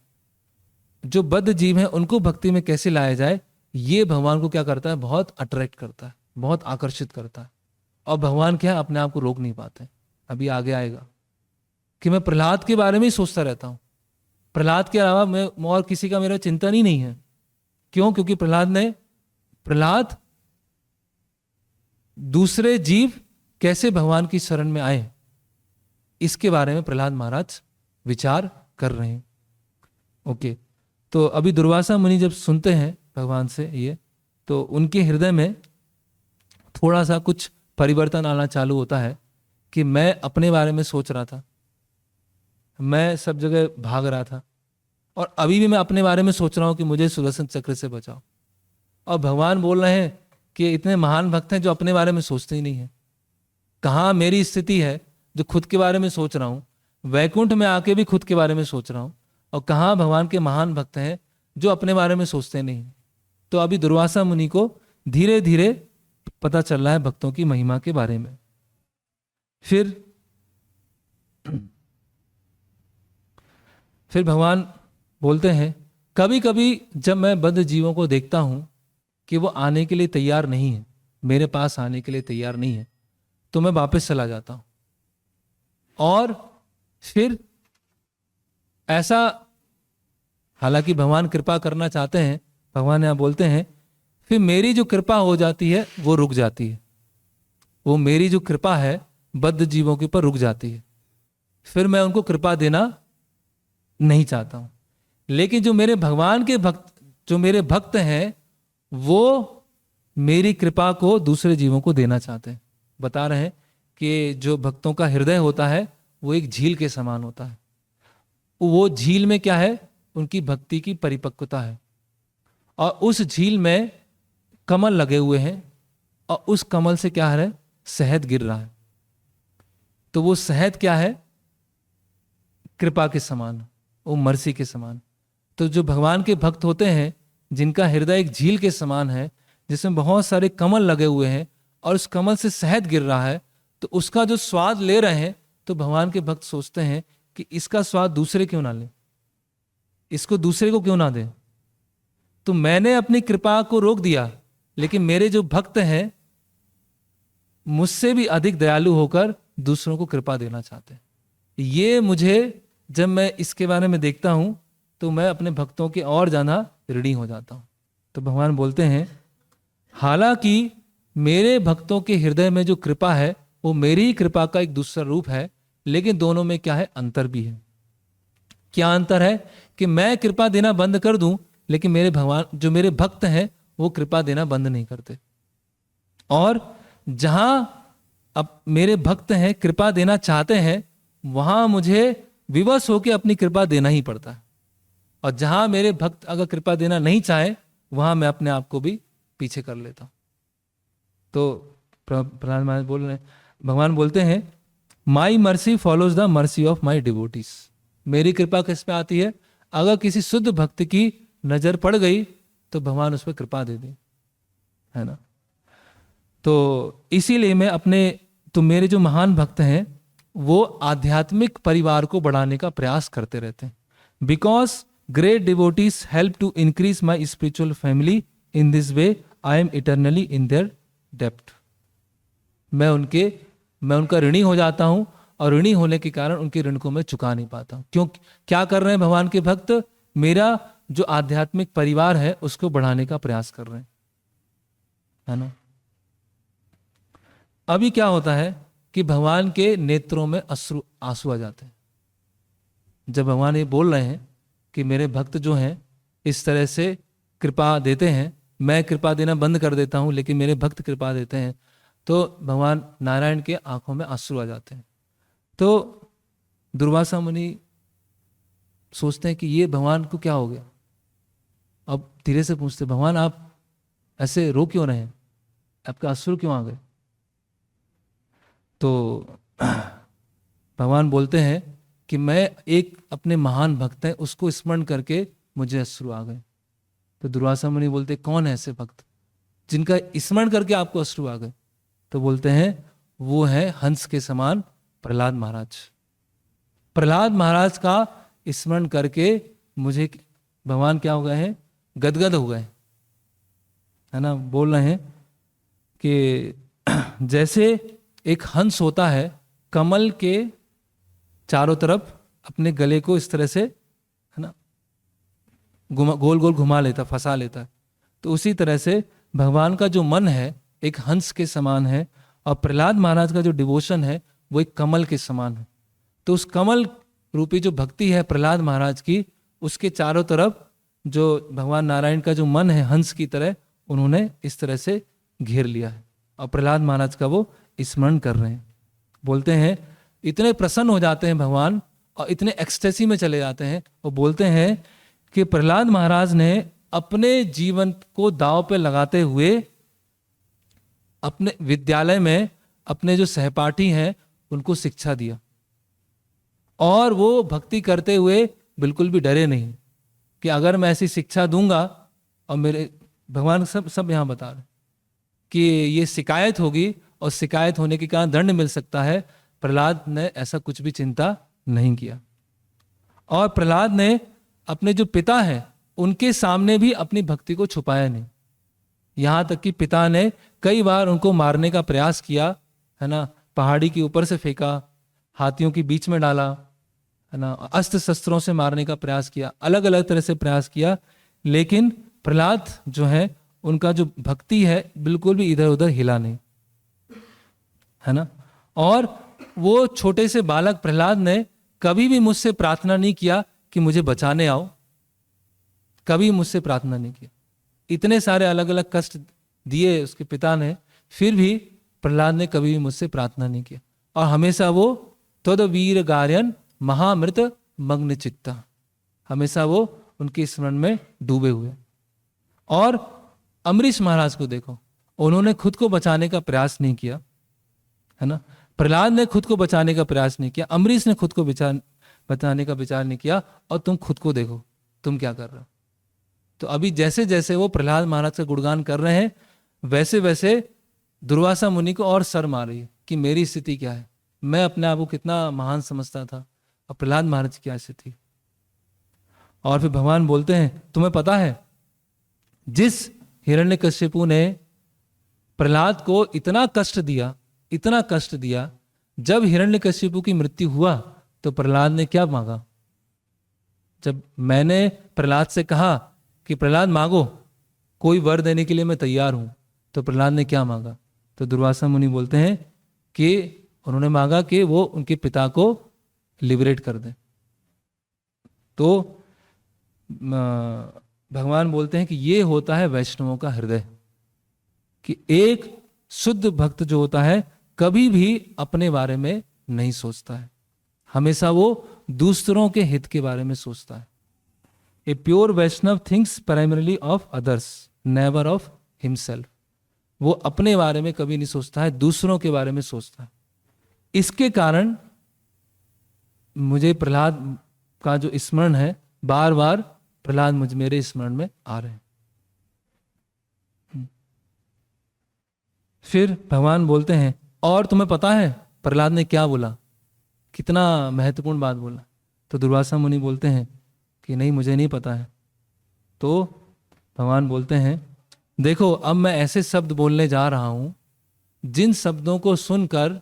जो बद्ध जीव हैं उनको भक्ति में कैसे लाया जाए, ये भगवान को क्या करता है, बहुत अट्रैक्ट करता है, बहुत आकर्षित करता है। और भगवान क्या है, अपने आप को रोक नहीं पाते। अभी आगे आएगा कि मैं प्रहलाद के बारे में ही सोचता रहता हूं। प्रहलाद के अलावा मैं और किसी का मेरा चिंतन ही नहीं है। क्यों? क्योंकि प्रहलाद दूसरे जीव कैसे भगवान की शरण में आए, इसके बारे में प्रहलाद महाराज विचार कर रहे हैं। ओके, तो अभी दुर्वासा मुनि जब सुनते हैं भगवान से ये, तो उनके हृदय में थोड़ा सा कुछ परिवर्तन आना चालू होता है कि मैं अपने बारे में सोच रहा था, मैं सब जगह भाग रहा था, और अभी भी मैं अपने बारे में सोच रहा हूं कि मुझे सुदर्शन चक्र से बचाओ। और भगवान बोल रहे हैं कि इतने महान भक्त हैं जो अपने बारे में सोचते ही नहीं है। कहाँ मेरी स्थिति है जो खुद के बारे में सोच रहा हूं, वैकुंठ में आके भी खुद के बारे में सोच रहा हूं, और कहाँ भगवान के महान भक्त हैं जो अपने बारे में सोचते नहीं। तो अभी दुर्वासा मुनि को धीरे धीरे पता चल रहा है भक्तों की महिमा के बारे में। फिर भगवान बोलते हैं, कभी कभी जब मैं बद्ध जीवों को देखता हूं कि वो आने के लिए तैयार नहीं है, मेरे पास आने के लिए तैयार नहीं है, तो मैं वापस चला जाता हूं। और फिर ऐसा, हालांकि भगवान कृपा करना चाहते हैं, भगवान यहां बोलते हैं, फिर मेरी जो कृपा हो जाती है वो रुक जाती है। वो मेरी जो कृपा है बद्ध जीवों के ऊपर रुक जाती है, फिर मैं उनको कृपा देना नहीं चाहता हूं। लेकिन जो मेरे भगवान के भक्त, जो मेरे भक्त हैं, वो मेरी कृपा को दूसरे जीवों को देना चाहते हैं। बता रहे हैं कि जो भक्तों का हृदय होता है वो एक झील के समान होता है। वो झील में क्या है, उनकी भक्ति की परिपक्वता है, और उस झील में कमल लगे हुए हैं, और उस कमल से क्या है, शहद गिर रहा है। तो वो शहद क्या है, कृपा के समान, वो मर्सी के समान। तो जो भगवान के भक्त होते हैं, जिनका हृदय एक झील के समान है, जिसमें बहुत सारे कमल लगे हुए हैं, और उस कमल से शहद गिर रहा है, तो उसका जो स्वाद ले रहे हैं, तो भगवान के भक्त सोचते हैं कि इसका स्वाद दूसरे क्यों ना ले, इसको दूसरे को क्यों ना दे। तो मैंने अपनी कृपा को रोक दिया, लेकिन मेरे जो भक्त हैं मुझसे भी अधिक दयालु होकर दूसरों को कृपा देना चाहते हैं। ये मुझे, जब मैं इसके बारे में देखता हूं, तो मैं अपने भक्तों के और ज्यादा ऋणी हो जाता हूं। तो भगवान बोलते हैं, हालांकि मेरे भक्तों के हृदय में जो कृपा है वो मेरी ही कृपा का एक दूसरा रूप है, लेकिन दोनों में क्या है, अंतर भी है। क्या अंतर है कि मैं कृपा देना बंद कर दूं, लेकिन मेरे भगवान, जो मेरे भक्त हैं, वो कृपा देना बंद नहीं करते। और जहां अब मेरे भक्त हैं कृपा देना चाहते हैं, वहां मुझे विवश होकर अपनी कृपा देना ही पड़ता है। और जहां मेरे भक्त अगर कृपा देना नहीं चाहे, वहां मैं अपने आप को भी पीछे कर लेता हूं। तो प्रहलाद महाराज बोल रहे हैं, भगवान बोलते हैं, my mercy follows the mercy of my devotees. मेरी कृपा किस पे आती है, अगर किसी शुद्ध भक्त की नजर पड़ गई तो भगवान उस पर कृपा दे दे, है ना। तो इसीलिए मैं अपने, तो मेरे जो महान भक्त हैं वो आध्यात्मिक परिवार को बढ़ाने का प्रयास करते रहते हैं। Because great devotees help to increase my spiritual family, in this way I am eternally in their depth. मैं उनका ऋणी हो जाता हूं, और ऋणी होने के कारण उनके ऋण को मैं चुका नहीं पाता हूं। क्यों, क्या कर रहे हैं भगवान के भक्त, मेरा जो आध्यात्मिक परिवार है उसको बढ़ाने का प्रयास कर रहे हैं, है ना। अभी क्या होता है कि भगवान के नेत्रों में आंसू आ जाते हैं जब भगवान ये बोल रहे हैं कि मेरे भक्त जो हैं इस तरह से कृपा देते हैं, मैं कृपा देना बंद कर देता हूं लेकिन मेरे भक्त कृपा देते हैं, तो भगवान नारायण के आंखों में आंसू आ जाते हैं। तो दुर्वासा मुनि सोचते हैं कि ये भगवान को क्या हो गया। अब धीरे से पूछते, भगवान आप ऐसे रो क्यों रहे हैं, आपके आंसू क्यों आ गए। तो भगवान बोलते हैं कि मैं एक अपने महान भक्त है उसको स्मरण करके मुझे अश्रु आ गए। तो दुर्वासा मुनि बोलते, कौन है ऐसे भक्त जिनका स्मरण करके आपको अश्रु आ गए। तो बोलते हैं वो है हंस के समान प्रहलाद महाराज। प्रहलाद महाराज का स्मरण करके मुझे भगवान क्या हो गए हैं, गदगद हो गए, है ना। बोल रहे हैं कि जैसे एक हंस होता है कमल के चारों तरफ अपने गले को इस तरह से, है ना, गोल गोल घुमा लेता, फंसा लेता है, तो उसी तरह से भगवान का जो मन है एक हंस के समान है, और प्रहलाद महाराज का जो डिवोशन है वो एक कमल के समान है। तो उस कमल रूपी जो भक्ति है प्रहलाद महाराज की, उसके चारों तरफ जो भगवान नारायण का जो मन है हंस की तरह, उन्होंने इस तरह से घेर लिया है और प्रहलाद महाराज का वो स्मरण कर रहे हैं। बोलते हैं इतने प्रसन्न हो जाते हैं भगवान और इतने एक्सटेसी में चले जाते हैं, और बोलते हैं कि प्रहलाद महाराज ने अपने जीवन को दांव पे लगाते हुए अपने विद्यालय में अपने जो सहपाठी हैं उनको शिक्षा दिया, और वो भक्ति करते हुए बिल्कुल भी डरे नहीं कि अगर मैं ऐसी शिक्षा दूंगा और मेरे भगवान सब यहाँ बता रहे कि ये शिकायत होगी और शिकायत होने के कारण दंड मिल सकता है। प्रहलाद ने ऐसा कुछ भी चिंता नहीं किया, और प्रहलाद ने अपने जो पिता हैं उनके सामने भी अपनी भक्ति को छुपाया नहीं। यहां तक कि पिता ने कई बार उनको मारने का प्रयास किया, है ना, पहाड़ी के ऊपर से फेंका, हाथियों के बीच में डाला, है ना, अस्त्र शस्त्रों से मारने का प्रयास किया, अलग अलग तरह से प्रयास किया, लेकिन प्रहलाद जो है उनका जो भक्ति है बिल्कुल भी इधर उधर हिला नहीं, है ना। और वो छोटे से बालक प्रहलाद ने कभी भी मुझसे प्रार्थना नहीं किया कि मुझे बचाने आओ, कभी मुझसे प्रार्थना नहीं किया। इतने सारे अलग अलग कष्ट दिए उसके पिता ने, फिर भी प्रहलाद ने कभी भी मुझसे प्रार्थना नहीं किया, और हमेशा वो तद वीर गार्यन महामृत मग्न चित्ता, हमेशा वो उनके स्मरण में डूबे हुए। और अम्बरीश महाराज को देखो, उन्होंने खुद को बचाने का प्रयास नहीं किया, है ना। प्रहलाद ने खुद को बचाने का प्रयास नहीं किया, अम्बरीश ने खुद को बचाने का विचार नहीं किया, और तुम खुद को देखो तुम क्या कर रहे हो। तो अभी जैसे जैसे वो प्रहलाद महाराज का गुणगान कर रहे हैं, वैसे वैसे दुर्वासा मुनि को और सर मार रही है कि मेरी स्थिति क्या है, मैं अपने आप को कितना महान समझता था, और प्रहलाद महाराज की क्या स्थिति। और फिर भगवान बोलते हैं तुम्हें पता है जिस हिरण्यकश्यपु ने प्रहलाद को इतना कष्ट दिया, इतना कष्ट दिया, जब हिरण्यकश्यपु की मृत्यु हुआ तो प्रहलाद ने क्या मांगा। जब मैंने प्रहलाद से कहा कि प्रहलाद मांगो, कोई वर देने के लिए मैं तैयार हूं, तो प्रहलाद ने क्या मांगा। तो दुर्वासा मुनि बोलते हैं कि उन्होंने मांगा कि वो उनके पिता को लिबरेट कर दें। तो भगवान बोलते हैं कि ये होता है वैष्णवों का हृदय, कि एक शुद्ध भक्त जो होता है कभी भी अपने बारे में नहीं सोचता है, हमेशा वो दूसरों के हित के बारे में सोचता है। A pure Vaishnav thinks primarily of others, never of himself. वो अपने बारे में कभी नहीं सोचता है, दूसरों के बारे में सोचता है। इसके कारण मुझे प्रहलाद का जो स्मरण है, बार बार प्रहलाद मुझे मेरे स्मरण में आ रहे हैं। फिर भगवान बोलते हैं और तुम्हें पता है प्रहलाद ने क्या बोला, कितना महत्वपूर्ण बात बोला। तो दुर्वासा मुनि बोलते हैं कि नहीं मुझे नहीं पता है। तो भगवान बोलते हैं देखो अब मैं ऐसे शब्द बोलने जा रहा हूं जिन शब्दों को सुनकर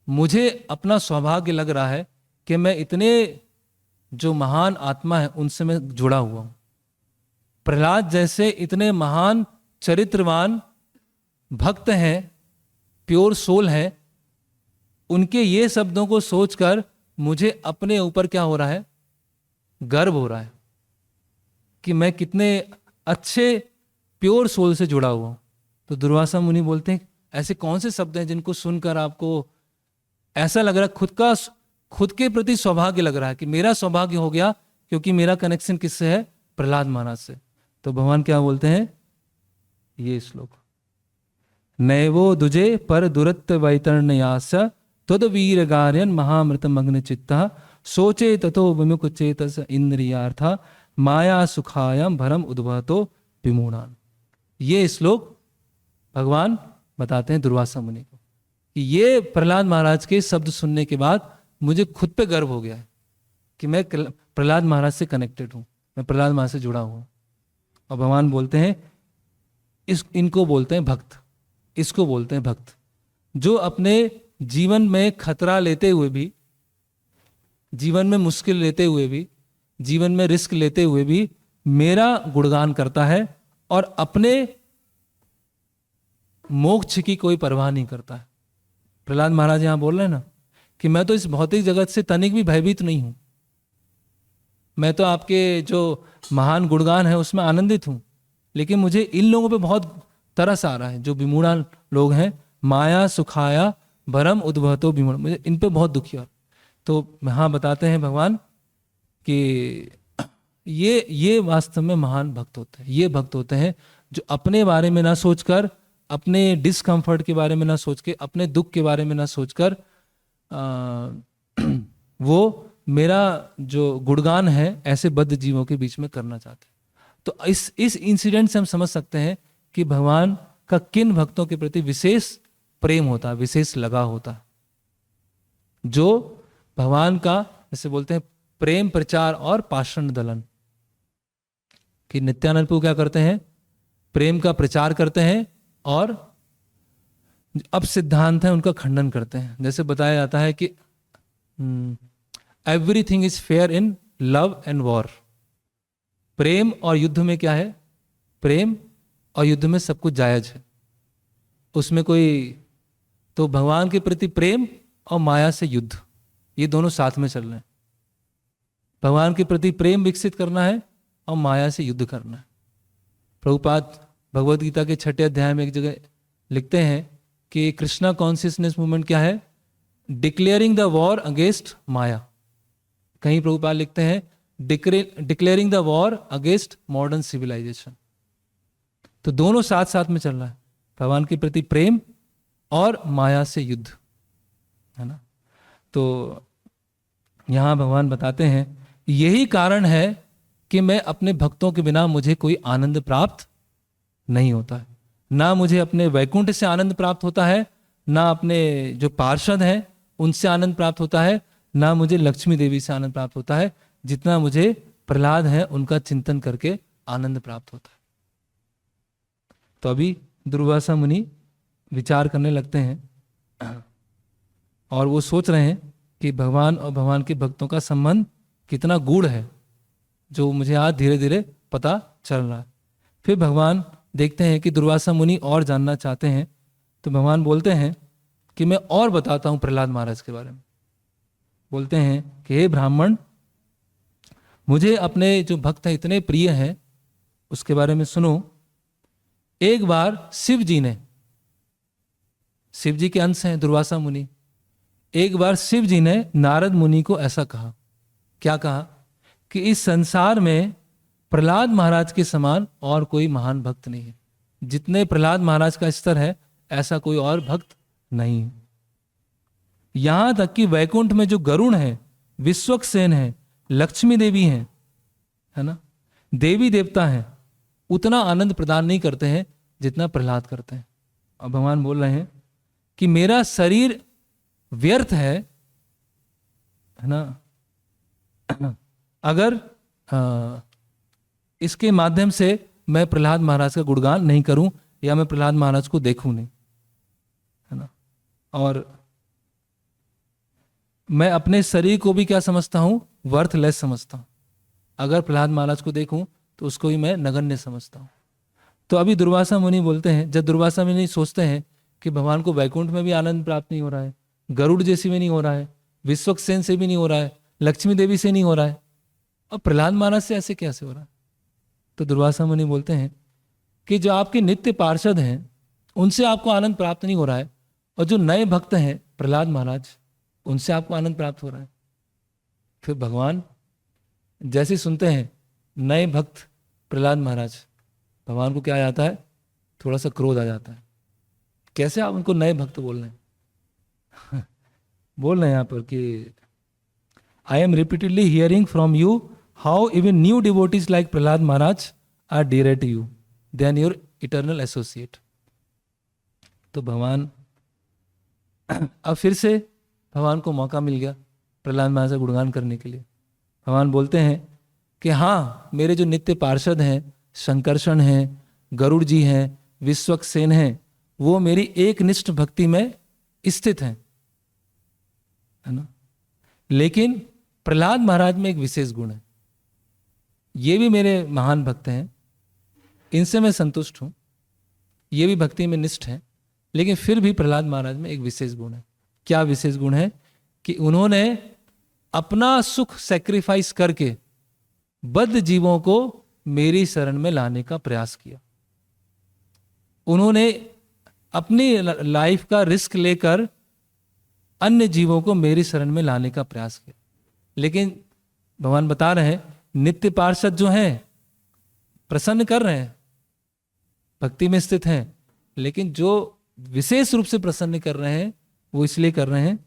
मुझे अपना सौभाग्य लग रहा है कि मैं इतने जो महान आत्मा है उनसे मैं जुड़ा हुआ हूं। प्रहलाद जैसे इतने महान चरित्रवान भक्त हैं, प्योर सोल हैं, उनके ये शब्दों को सोचकर मुझे अपने ऊपर क्या हो रहा है, गर्व हो रहा है कि मैं कितने अच्छे प्योर सोल से जुड़ा हुआ हूं। तो दुर्वासा मुनि बोलते हैं ऐसे कौन से शब्द हैं जिनको सुनकर आपको ऐसा लग रहा है, खुद के प्रति सौभाग्य लग रहा है कि मेरा सौभाग्य हो गया क्योंकि मेरा कनेक्शन किससे है, प्रहलाद महाराज से। तो भगवान क्या बोलते हैं, ये श्लोक, नैवो दुजे पर दुरत्त वैतरण्यास तद वीर गार्यन महामृत मग्न चित्ता सोचे ततो विमुख चेतस इंद्रियार्था माया सुखायम भरम उद्भवतो विमूढ़ान। ये श्लोक भगवान बताते हैं दुर्वासा मुनि को कि ये प्रहलाद महाराज के शब्द सुनने के बाद मुझे खुद पे गर्व हो गया है कि मैं प्रहलाद महाराज से कनेक्टेड हूं, मैं प्रहलाद महाराज से जुड़ा हुआ। और भगवान बोलते हैं इनको बोलते हैं भक्त, इसको बोलते हैं भक्त जो अपने जीवन में खतरा लेते हुए भी, जीवन में मुश्किल लेते हुए भी, जीवन में रिस्क लेते हुए भी मेरा गुणगान करता है और अपने मोक्ष की कोई परवाह नहीं करता है। प्रहलाद महाराज यहां बोल रहे हैं ना कि मैं तो इस भौतिक जगत से तनिक भी भयभीत नहीं हूं, मैं तो आपके जो महान गुणगान है उसमें आनंदित हूं, लेकिन मुझे इन लोगों पे बहुत तरस आ रहा है, जो विमूढ़ा लोग हैं, माया सुखाया भरम उद्भवतो विमूढ़, मुझे इन पे बहुत दुखी हो। तो यहाँ बताते हैं भगवान कि ये वास्तव में महान भक्त होते हैं। ये भक्त होते हैं जो अपने बारे में ना सोचकर, अपने डिस्कम्फर्ट के बारे में ना सोच के, अपने दुख के बारे में ना सोचकर वो मेरा जो गुणगान है ऐसे बद्ध जीवों के बीच में करना चाहते हैं। तो इस इंसिडेंट से हम समझ सकते हैं कि भगवान का किन भक्तों के प्रति विशेष प्रेम होता है, विशेष लगाव होता है, जो भगवान का जैसे बोलते हैं प्रेम प्रचार और पाषाण दलन, कि नित्यानंद प्रभु क्या करते हैं, प्रेम का प्रचार करते हैं और अब सिद्धांत है उनका खंडन करते हैं। जैसे बताया जाता है कि everything is fair in love and war, प्रेम और युद्ध में क्या है, प्रेम और युद्ध में सब कुछ जायज है, उसमें कोई, तो भगवान के प्रति प्रेम और माया से युद्ध, ये दोनों साथ में चल रहे हैं। भगवान के प्रति प्रेम विकसित करना है और माया से युद्ध करना है। प्रभुपाद भगवद गीता के 6 अध्याय में एक जगह लिखते हैं कि कृष्णा कॉन्शियसनेस मूवमेंट क्या है, declaring the war against Maya. कहीं प्रभुपाद लिखते हैं declaring the war against modern civilisation. तो दोनों साथ साथ में चल रहा है, भगवान के प्रति प्रेम और माया से युद्ध, है ना। तो यहां भगवान बताते हैं यही कारण है कि मैं अपने भक्तों के बिना मुझे कोई आनंद प्राप्त नहीं होता है, ना मुझे अपने वैकुंठ से आनंद प्राप्त होता है, ना अपने जो पार्षद हैं उनसे आनंद प्राप्त होता है, ना मुझे लक्ष्मी देवी से आनंद प्राप्त होता है, जितना मुझे प्रहलाद है उनका चिंतन करके आनंद प्राप्त होता है। तो अभी दुर्वासा मुनि विचार करने लगते हैं और वो सोच रहे हैं कि भगवान और भगवान के भक्तों का संबंध कितना गूढ़ है, जो मुझे आज धीरे धीरे पता चल रहा है। फिर भगवान देखते हैं कि दुर्वासा मुनि और जानना चाहते हैं, तो भगवान बोलते हैं कि मैं और बताता हूं प्रहलाद महाराज के बारे में। बोलते हैं कि हे ब्राह्मण, मुझे अपने जो भक्त हैं इतने प्रिय हैं, उसके बारे में सुनो। एक बार शिव जी ने, शिव जी के अंश हैं दुर्वासा मुनि, एक बार शिव जी ने नारद मुनि को ऐसा कहा, क्या कहा, कि इस संसार में प्रहलाद महाराज के समान और कोई महान भक्त नहीं है। जितने प्रहलाद महाराज का स्तर है ऐसा कोई और भक्त नहीं है। यहां तक कि वैकुंठ में जो गरुण है, विश्वक्सेन है, लक्ष्मी देवी हैं, है ना, देवी देवता हैं, उतना आनंद प्रदान नहीं करते हैं जितना प्रहलाद करते हैं। और भगवान बोल रहे हैं कि मेरा शरीर व्यर्थ है ना, अगर इसके माध्यम से मैं प्रहलाद महाराज का गुणगान नहीं करूं या मैं प्रहलाद महाराज को देखूं नहीं, है ना। और मैं अपने शरीर को भी क्या समझता हूं, वर्थलेस समझता हूं। अगर प्रहलाद महाराज को देखूं तो उसको भी मैं नगण्य समझता हूं। तो अभी दुर्वासा मुनि बोलते हैं, जब दुर्वासा मुनि सोचते हैं कि भगवान को वैकुंठ में भी आनंद प्राप्त नहीं हो रहा है, गरुड़ जैसी में नहीं हो रहा है, विश्वक्सेन से भी नहीं हो रहा है, लक्ष्मी देवी से नहीं हो रहा है, और प्रहलाद महाराज से ऐसे कैसे हो रहा है। तो दुर्वासा मुनि बोलते हैं कि जो आपके नित्य पार्षद हैं उनसे आपको आनंद प्राप्त नहीं हो रहा है, और जो नए भक्त हैं प्रहलाद महाराज, उनसे आपको आनंद प्राप्त हो रहा है। फिर भगवान जैसे सुनते हैं नए भक्त प्रहलाद महाराज, भगवान को क्या आ जाता है, थोड़ा सा क्रोध आ जाता है। कैसे आप उनको नए भक्त बोल रहे हैं बोल रहे हैं यहाँ पर कि I am repeatedly hearing from you how even new devotees like Prahlad Maharaj are dear to you then your eternal associate. तो भगवान अब फिर से भगवान को मौका मिल गया प्रहलाद महाराज का गुणगान करने के लिए। भगवान बोलते हैं कि हाँ, मेरे जो नित्य पार्षद हैं, शंकरषण हैं, गरुड़ जी हैं, विश्वक्सेन हैं, वो मेरी एक निष्ठ भक्ति में स्थित हैं, है ना। लेकिन प्रहलाद महाराज में एक विशेष गुण है, ये भी मेरे महान भक्त हैं, इनसे मैं संतुष्ट हूं, ये भी भक्ति में निष्ठ हैं, लेकिन फिर भी प्रहलाद महाराज में एक विशेष गुण है। क्या विशेष गुण है कि उन्होंने अपना सुख सैक्रिफाइस करके बद्ध जीवों को मेरी शरण में लाने का प्रयास किया। उन्होंने अपनी लाइफ का रिस्क लेकर अन्य जीवों को मेरी शरण में लाने का प्रयास किया। लेकिन भगवान बता रहे हैं, नित्य पार्षद जो हैं प्रसन्न कर रहे हैं, भक्ति में स्थित हैं, लेकिन जो विशेष रूप से प्रसन्न कर रहे हैं वो इसलिए कर रहे हैं,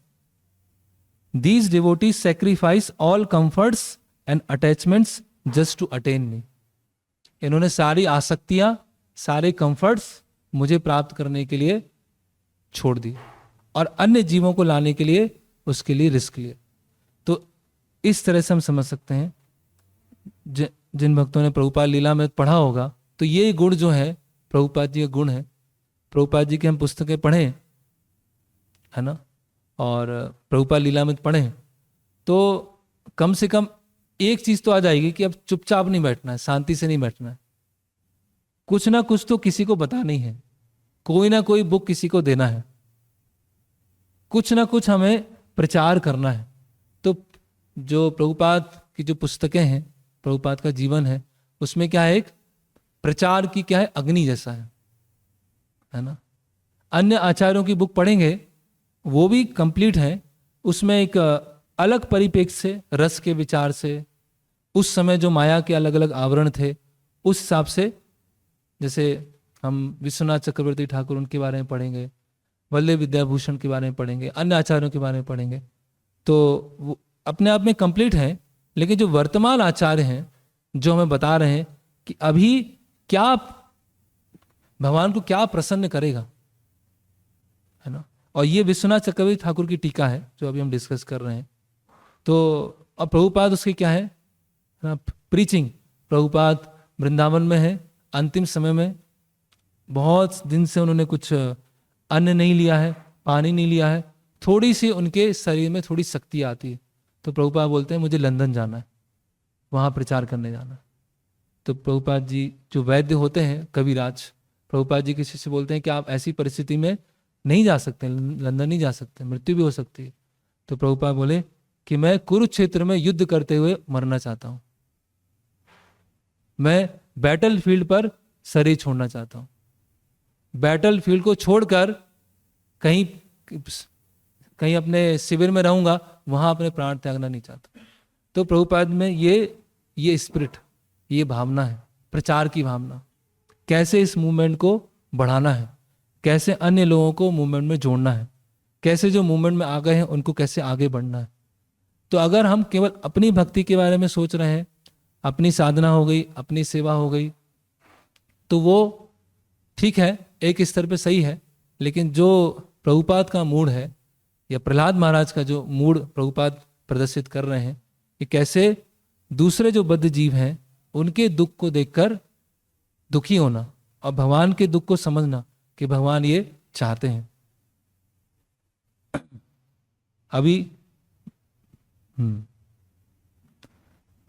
these devotees sacrifice all comforts and attachments just to attain me. इन्होंने सारी आसक्तियां, सारे कंफर्ट्स मुझे प्राप्त करने के लिए छोड़ दी और अन्य जीवों को लाने के लिए उसके लिए रिस्क लिए। तो इस तरह से हम समझ सकते हैं, जिन भक्तों ने प्रभुपाद लीला में पढ़ा होगा तो ये गुण जो है प्रभुपाद जी का गुण है। प्रभुपाद जी की हम पुस्तकें पढ़ें, है ना, और प्रभुपाद लीला में पढ़ें तो कम से कम एक चीज तो आ जाएगी कि अब चुपचाप नहीं बैठना है, शांति से नहीं बैठना है, कुछ ना कुछ तो किसी को बताना ही है, कोई ना कोई बुक किसी को देना है, कुछ ना कुछ हमें प्रचार करना है। तो जो प्रभुपाद की जो पुस्तकें हैं, प्रभुपाद का जीवन है, उसमें क्या है, एक प्रचार की क्या है, अग्नि जैसा है ना। अन्य आचार्यों की बुक पढ़ेंगे वो भी कंप्लीट है, उसमें एक अलग परिप्रेक्ष्य से, रस के विचार से, उस समय जो माया के अलग अलग आवरण थे उस हिसाब से, जैसे हम विश्वनाथ चक्रवर्ती ठाकुर उनके बारे में पढ़ेंगे, वल्लभ विद्याभूषण के बारे में पढ़ेंगे, अन्य आचार्यों के बारे में पढ़ेंगे, तो वो अपने आप में कंप्लीट है। लेकिन जो वर्तमान आचार्य हैं जो हमें बता रहे हैं कि अभी क्या भगवान को क्या प्रसन्न करेगा, है ना। और ये विश्वनाथ चक्रवर्ती ठाकुर की टीका है जो अभी हम डिस्कस कर रहे हैं। तो अब प्रभुपाद उसकी क्या है ना, प्रीचिंग। प्रभुपाद वृंदावन में है, अंतिम समय में बहुत दिन से उन्होंने कुछ अन्न नहीं लिया है, पानी नहीं लिया है, थोड़ी सी उनके शरीर में थोड़ी शक्ति आती है, तो प्रभुपाद बोलते हैं मुझे लंदन जाना है, वहाँ प्रचार करने जाना है। तो प्रभुपाद जी जो वैद्य होते हैं कविराज, प्रभुपाद जी किसी से बोलते हैं कि आप ऐसी परिस्थिति में नहीं जा सकते, लंदन नहीं जा सकते, मृत्यु भी हो सकती है। तो प्रभुपाद बोले कि मैं कुरुक्षेत्र में युद्ध करते हुए मरना चाहता हूँ, मैं बैटल फील्ड पर शरीर छोड़ना चाहता हूँ, बैटल फील्ड को छोड़कर कहीं कहीं अपने शिविर में रहूंगा, वहां अपने प्राण त्यागना नहीं चाहता। तो प्रभुपाद में ये स्पिरिट, ये भावना है, प्रचार की भावना, कैसे इस मूवमेंट को बढ़ाना है, कैसे अन्य लोगों को मूवमेंट में जोड़ना है, कैसे जो मूवमेंट में आ गए हैं उनको कैसे आगे बढ़ना है। तो अगर हम केवल अपनी भक्ति के बारे में सोच रहे हैं, अपनी साधना हो गई, अपनी सेवा हो गई, तो वो ठीक है, एक स्तर पे सही है। लेकिन जो प्रभुपाद का मूड है या प्रहलाद महाराज का जो मूड प्रभुपाद प्रदर्शित कर रहे हैं कि कैसे दूसरे जो बद्ध जीव हैं उनके दुख को देखकर दुखी होना और भगवान के दुख को समझना कि भगवान ये चाहते हैं। अभी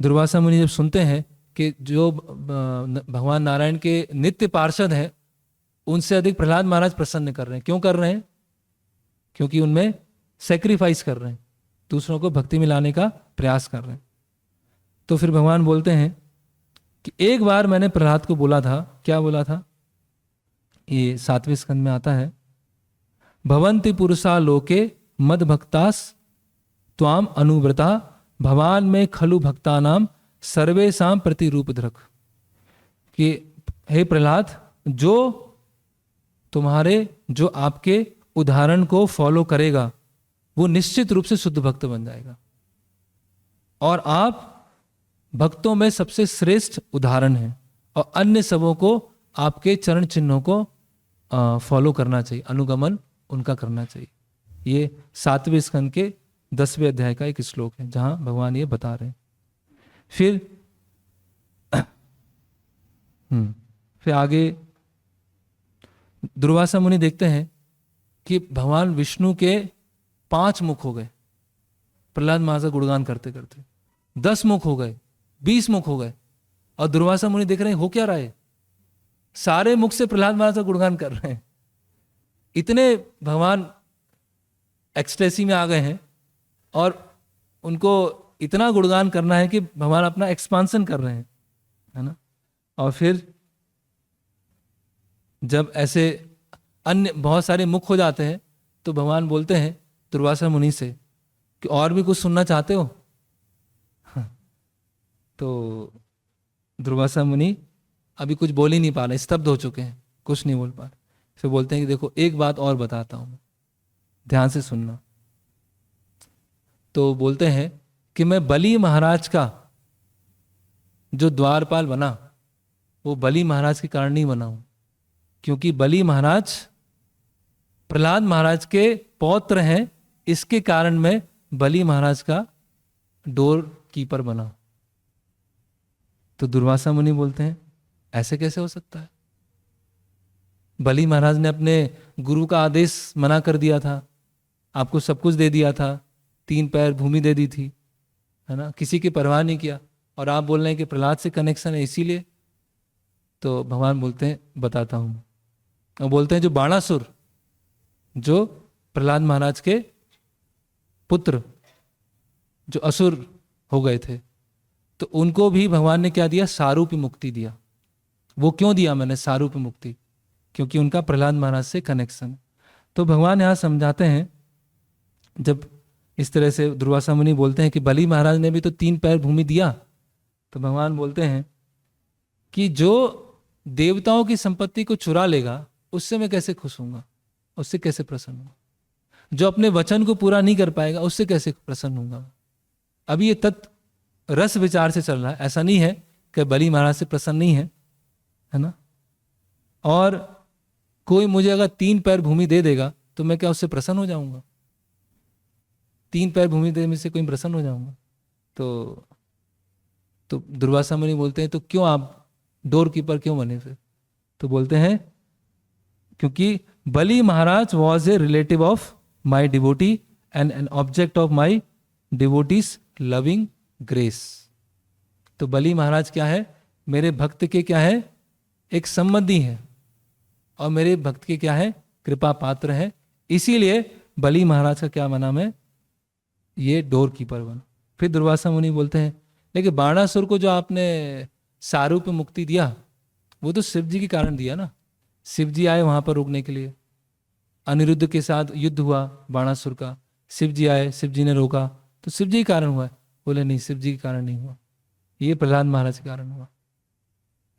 दुर्वासा मुनि जब सुनते हैं कि जो भगवान नारायण के नित्य पार्षद हैं उनसे अधिक प्रहलाद महाराज प्रसन्न कर रहे हैं। क्यों कर रहे हैं? क्योंकि उनमें सेक्रीफाइस कर रहे हैं, दूसरों को भक्ति में लाने का प्रयास कर रहे हैं। तो फिर भगवान बोलते हैं कि एक बार मैंने प्रहलाद को बोला था, क्या बोला था, ये 7वें स्कंद में आता है, भवन्ति पुरुषा लोके मद भक्तास त्वाम अनुव्रता भवान में खलु भक्तानाम सर्वेशाम प्रतिरूप धृक। कि हे प्रहलाद, जो आपके उदाहरण को फॉलो करेगा वो निश्चित रूप से शुद्ध भक्त बन जाएगा, और आप भक्तों में सबसे श्रेष्ठ उदाहरण हैं, और अन्य सबों को आपके चरण चिन्हों को फॉलो करना चाहिए, अनुगमन उनका करना चाहिए। ये 7वें स्कंद के 10वें अध्याय का एक श्लोक है जहां भगवान ये बता रहे हैं। फिर आगे दुर्वासा मुनि देखते हैं कि भगवान विष्णु के 5 मुख हो गए प्रहलाद महाराज का गुणगान करते करते, 10 मुख हो गए, 20 मुख हो गए, और दुर्वासा मुनि देख रहे हैं हो क्या रहा है, सारे मुख से प्रहलाद महाराज का गुणगान कर रहे हैं। इतने भगवान एक्सटेसी में आ गए हैं और उनको इतना गुणगान करना है कि भगवान अपना एक्सपांसन कर रहे हैं, है ना। और फिर जब ऐसे अन्य बहुत सारे मुख हो जाते हैं तो भगवान बोलते हैं दुर्वासा मुनि से कि और भी कुछ सुनना चाहते हो। तो दुर्वासा मुनि अभी कुछ बोल ही नहीं पा रहे, स्तब्ध हो चुके हैं, कुछ नहीं बोल पा रहे। फिर बोलते हैं कि देखो एक बात और बताता हूं, ध्यान से सुनना। तो बोलते हैं कि मैं बलि महाराज का जो द्वारपाल बना वो बलि महाराज के कारण नहीं बना हूं, क्योंकि बलि महाराज प्रहलाद महाराज के पौत्र हैं, इसके कारण मैं बलि महाराज का डोर कीपर बना। तो दुर्वासा मुनि बोलते हैं ऐसे कैसे हो सकता है? बलि महाराज ने अपने गुरु का आदेश मना कर दिया था, आपको सब कुछ दे दिया था, 3 पैर भूमि दे दी थी, है ना, किसी की परवाह नहीं किया, और आप बोल रहे हैं कि प्रहलाद से कनेक्शन है इसीलिए। तो भगवान बोलते हैं बताता हूं। और बोलते हैं जो बाणासुर, जो प्रहलाद महाराज के पुत्र, जो असुर हो गए थे, तो उनको भी भगवान ने क्या दिया? सारूप्य मुक्ति दिया। वो क्यों दिया मैंने सारूप्य मुक्ति? क्योंकि उनका प्रहलाद महाराज से कनेक्शन। तो भगवान यहां समझाते हैं, जब इस तरह से दुर्वासा मुनि बोलते हैं कि बलि महाराज ने भी तो 3 पैर भूमि दिया, तो भगवान बोलते हैं कि जो देवताओं की संपत्ति को चुरा लेगा उससे मैं कैसे खुश होऊंगा, उससे कैसे प्रसन्न होऊंगा? जो अपने वचन को पूरा नहीं कर पाएगा उससे कैसे प्रसन्न होऊंगा? अभी ये तत्व रस विचार से चल रहा है, ऐसा नहीं है कि बलि महाराज से प्रसन्न नहीं है ना। और कोई मुझे अगर 3 पैर भूमि दे देगा तो मैं क्या उससे प्रसन्न हो जाऊंगा? 3 पैर भूमि देने से कोई प्रसन्न हो जाऊंगा? तो दुर्वासा मुनि बोलते हैं तो क्यों आप डोर कीपर क्यों बने फिर? तो बोलते हैं क्योंकि Bali Maharaj was a relative of my devotee and an object of my devotees loving grace. तो बलि महाराज क्या है? मेरे भक्त के क्या है? एक संबंधी है, और मेरे भक्त के क्या है? कृपा पात्र है। इसीलिए बलि महाराज का क्या बना मैं? ये डोर कीपर बना। फिर दुर्वासा मुनि बोलते हैं लेकिन बाणासुर को जो आपने सारूप्य मुक्ति दिया वो तो शिव जी के कारण दिया ना। शिव जी आए वहां पर रोकने के लिए, अनिरुद्ध के साथ युद्ध हुआ बाणासुर का, शिव जी आए, शिव जी ने रोका, तो शिव जी के कारण हुआ। बोले नहीं, शिव जी के कारण नहीं हुआ, ये प्रहलाद महाराज के कारण हुआ,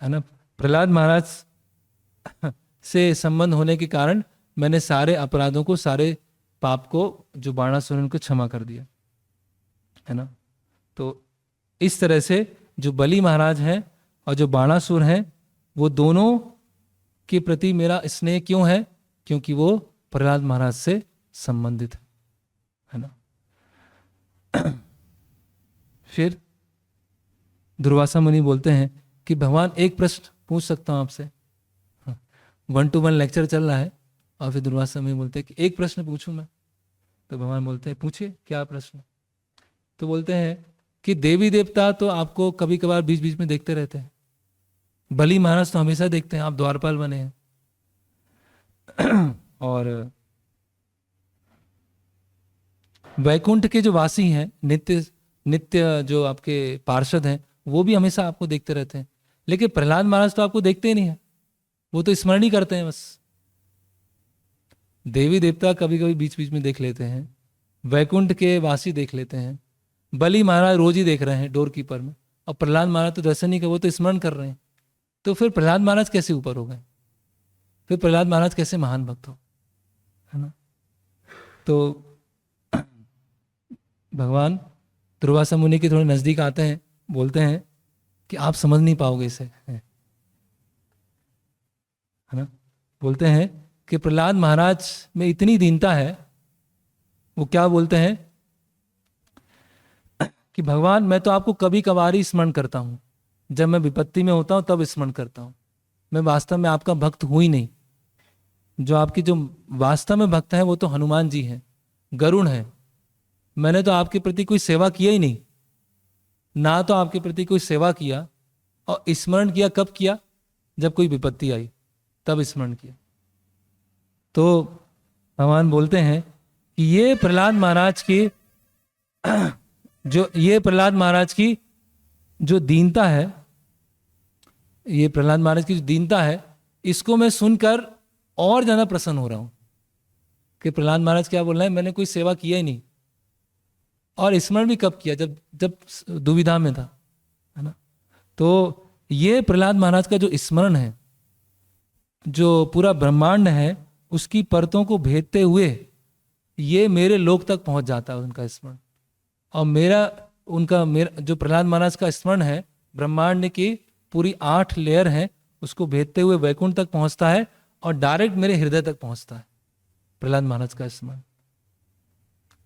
है ना। प्रहलाद महाराज से संबंध होने के कारण मैंने सारे अपराधों को, सारे पाप को जो बाणासुर ने उनको क्षमा कर दिया, है ना। तो इस तरह से जो बलि महाराज हैं और जो बाणासुर हैं वो दोनों के प्रति मेरा स्नेह क्यों है? क्योंकि वो प्रहलाद महाराज से संबंधित है ना। फिर दुर्वासा मुनि बोलते हैं कि भगवान एक प्रश्न पूछ सकता हूं आपसे? 1-to-1 लेक्चर चल रहा है, और फिर दुर्वासा मुनि बोलते हैं कि एक प्रश्न पूछूं मैं? तो भगवान बोलते हैं पूछिए, क्या प्रश्न? तो बोलते हैं कि देवी देवता तो आपको कभी कभार बीच बीच में देखते रहते हैं, बलि महाराज तो हमेशा देखते हैं, आप द्वारपाल बने हैं, और वैकुंठ के जो वासी हैं, नित्य नित्य जो आपके पार्षद हैं, वो भी हमेशा आपको देखते रहते हैं। लेकिन प्रहलाद महाराज तो आपको देखते ही नहीं है, वो तो स्मरण ही करते हैं बस। देवी देवता कभी कभी बीच बीच में देख लेते हैं, वैकुंठ के वासी देख लेते हैं, बलि महाराज रोज ही देख रहे हैं डोर कीपर में, और प्रहलाद महाराज तो दर्शन नहीं कर, वो तो स्मरण कर रहे हैं। तो फिर प्रहलाद महाराज कैसे ऊपर हो गए? फिर प्रहलाद महाराज कैसे महान भक्त हो, है ना। तो भगवान दुर्वासा मुनि के थोड़े नजदीक आते हैं, बोलते हैं कि आप समझ नहीं पाओगे इसे, है ना। बोलते हैं कि प्रहलाद महाराज में इतनी दीनता है, वो क्या बोलते हैं कि भगवान मैं तो आपको कभी कभार ही स्मरण करता हूं, जब मैं विपत्ति में होता हूं तब स्मरण करता हूं, मैं वास्तव में आपका भक्त हूं ही नहीं। जो आपकी जो वास्तव में भक्त है वो तो हनुमान जी हैं, गरुण है। मैंने तो आपके प्रति कोई सेवा किया ही नहीं, ना तो आपके प्रति कोई सेवा किया, और स्मरण किया कब किया? जब कोई विपत्ति आई तब स्मरण किया। तो भगवान बोलते हैं कि ये प्रहलाद महाराज के जो ये प्रहलाद महाराज की जो दीनता है, ये प्रहलाद महाराज की जो दीनता है, इसको मैं सुनकर और ज्यादा प्रसन्न हो रहा हूं कि प्रहलाद महाराज क्या बोल रहे हैं, मैंने कोई सेवा किया ही नहीं। और स्मरण भी कब किया, जब जब दुविधा में था, है ना। तो ये प्रहलाद महाराज का जो स्मरण है, जो पूरा ब्रह्मांड है उसकी परतों को भेदते हुए ये मेरे लोक तक पहुंच जाता है उनका स्मरण। और मेरा जो प्रहलाद महाराज का स्मरण है, ब्रह्मांड की पूरी 8 लेयर है, उसको भेदते हुए वैकुंठ तक पहुंचता है और डायरेक्ट मेरे हृदय तक पहुंचता है प्रहलाद महाराज का स्मरण।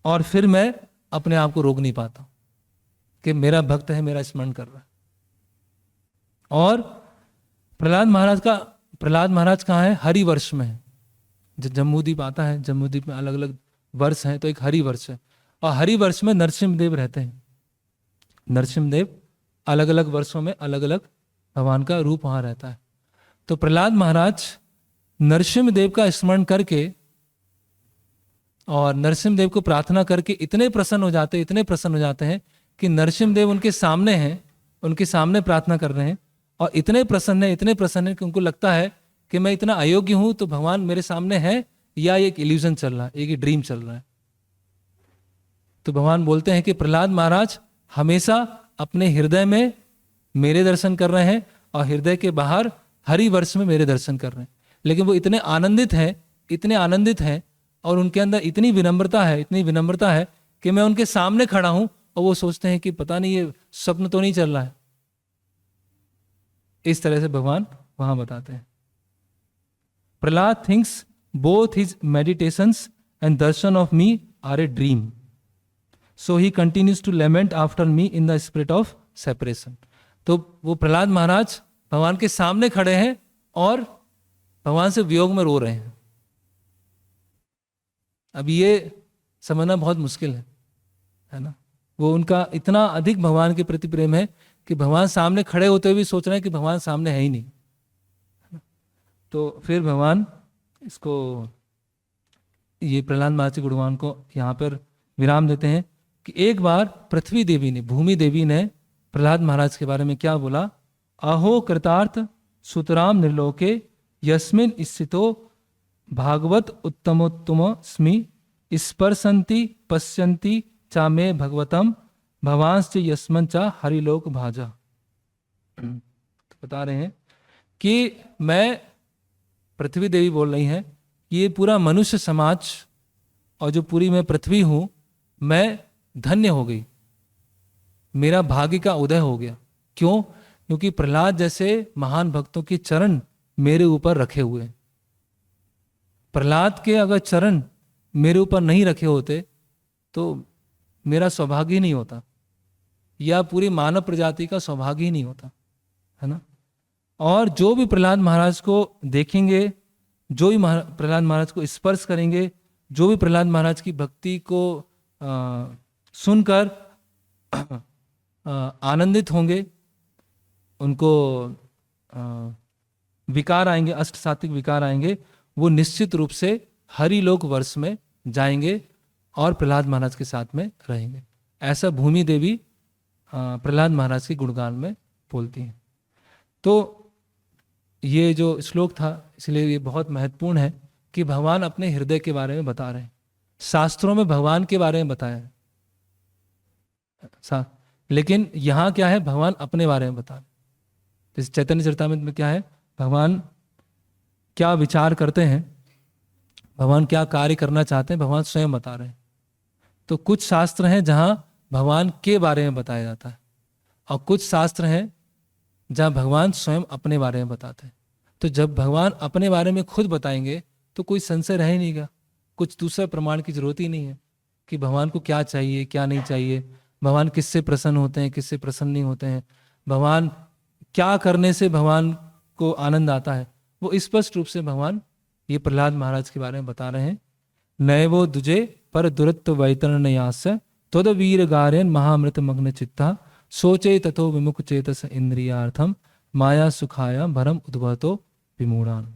और फिर मैं अपने आप को रोक नहीं पाता कि मेरा भक्त है, मेरा स्मरण कर रहा है। और प्रहलाद महाराज कहाँ है? हरिवर्ष में है। जब जम्बूद्वीप आता है, जम्बूद्वीप में अलग अलग वर्ष हैं, तो एक हरिवर्ष है, और हरिवर्ष में नरसिम्हदेव रहते हैं। नरसिम्हदेव अलग अलग वर्षों में अलग अलग भगवान का रूप वहां रहता है। तो प्रहलाद महाराज नरसिम्हदेव का स्मरण करके और नरसिम्हदेव को प्रार्थना करके इतने प्रसन्न हो जाते हैं कि नरसिम्हदेव उनके सामने हैं, उनके सामने प्रार्थना कर रहे हैं, और इतने प्रसन्न है कि उनको लगता है कि मैं इतना अयोग्य हूं, तो भगवान मेरे सामने है या एक इल्यूजन चल रहा है, एक ड्रीम चल रहा है। तो भगवान बोलते हैं कि प्रहलाद महाराज हमेशा अपने हृदय में मेरे दर्शन कर रहे हैं और हृदय के बाहर हरिवर्ष में मेरे दर्शन कर रहे हैं। लेकिन वो इतने आनंदित हैं और उनके अंदर इतनी विनम्रता है कि मैं उनके सामने खड़ा हूं और वो सोचते हैं कि पता नहीं ये स्वप्न तो नहीं चल रहा है। इस तरह से भगवान वहां बताते हैं। Prahlad thinks both his meditations and darshan of me are a dream, so he continues to lament after me in the spirit of separation. तो वो प्रहलाद महाराज भगवान के सामने खड़े हैं और भगवान से वियोग में रो रहे हैं। अब ये समझना बहुत मुश्किल है ना। वो उनका इतना अधिक भगवान के प्रति प्रेम है कि भगवान सामने खड़े होते हुए भी सोच रहे हैं कि भगवान सामने है ही नहीं। तो फिर भगवान इसको, ये प्रहलाद महाराज के गुणगान को यहाँ पर विराम देते हैं कि एक बार पृथ्वी देवी ने, भूमि देवी ने प्रहलाद महाराज के बारे में क्या बोला? अहो कृतार्थ सुतराम निर्लोके यस्मिन स्थितो भागवत उत्तमोत्तम स्मि स्पर्शंति पश्यंति चा मे भगवतम भवांश्च यस्मन चा हरिलोक भाजा। तो बता रहे हैं कि मैं, पृथ्वी देवी बोल रही हैं, ये पूरा मनुष्य समाज और जो पूरी मैं पृथ्वी हूं, मैं धन्य हो गई, मेरा भाग्य का उदय हो गया। क्यों? क्योंकि प्रहलाद जैसे महान भक्तों के चरण मेरे ऊपर रखे हुए। प्रहलाद के अगर चरण मेरे ऊपर नहीं रखे होते तो मेरा सौभाग्य ही नहीं होता, या पूरी मानव प्रजाति का सौभाग्य ही नहीं होता, है ना। और जो भी प्रहलाद महाराज को देखेंगे, जो भी प्रहलाद महाराज को स्पर्श करेंगे, जो भी प्रहलाद महाराज की भक्ति को सुनकर आनंदित होंगे, उनको विकार आएंगे, अष्ट सात्विक विकार आएंगे, वो निश्चित रूप से हरिलोक वर्ष में जाएंगे और प्रहलाद महाराज के साथ में रहेंगे। ऐसा भूमि देवी प्रहलाद महाराज के गुणगान में बोलती हैं। तो ये जो श्लोक था, इसलिए ये बहुत महत्वपूर्ण है कि भगवान अपने हृदय के बारे में बता रहे हैं। शास्त्रों में भगवान के बारे में बताया है, लेकिन यहाँ क्या है? भगवान अपने बारे में बता रहे हैं। जैसे चैतन्य चरितामृत में क्या है? भगवान क्या विचार करते हैं, भगवान क्या कार्य करना चाहते हैं, भगवान स्वयं बता रहे हैं। तो कुछ शास्त्र हैं जहां भगवान के बारे में बताया जाता है, और कुछ शास्त्र हैं जहां भगवान स्वयं अपने बारे में बताते हैं। तो जब भगवान अपने बारे में खुद बताएंगे तो कोई संशय रह ही नहीं गा, कुछ दूसरा प्रमाण की जरूरत ही नहीं है कि भगवान को क्या चाहिए, क्या नहीं चाहिए, भगवान किससे प्रसन्न होते हैं, किससे प्रसन्न नहीं होते हैं, भगवान क्या करने से भगवान को आनंद आता है। वो स्पष्ट रूप से भगवान ये प्रहलाद महाराज के बारे में बता रहे हैं। नए वो दुजे पर दुरत्व वैतरण यास तद वीर गार्यन महामृत मग्न चित्ता सोचे तथो विमुख चेतस इंद्रियार्थम माया सुखाया भरम उद्भवतो विमूढ़ान।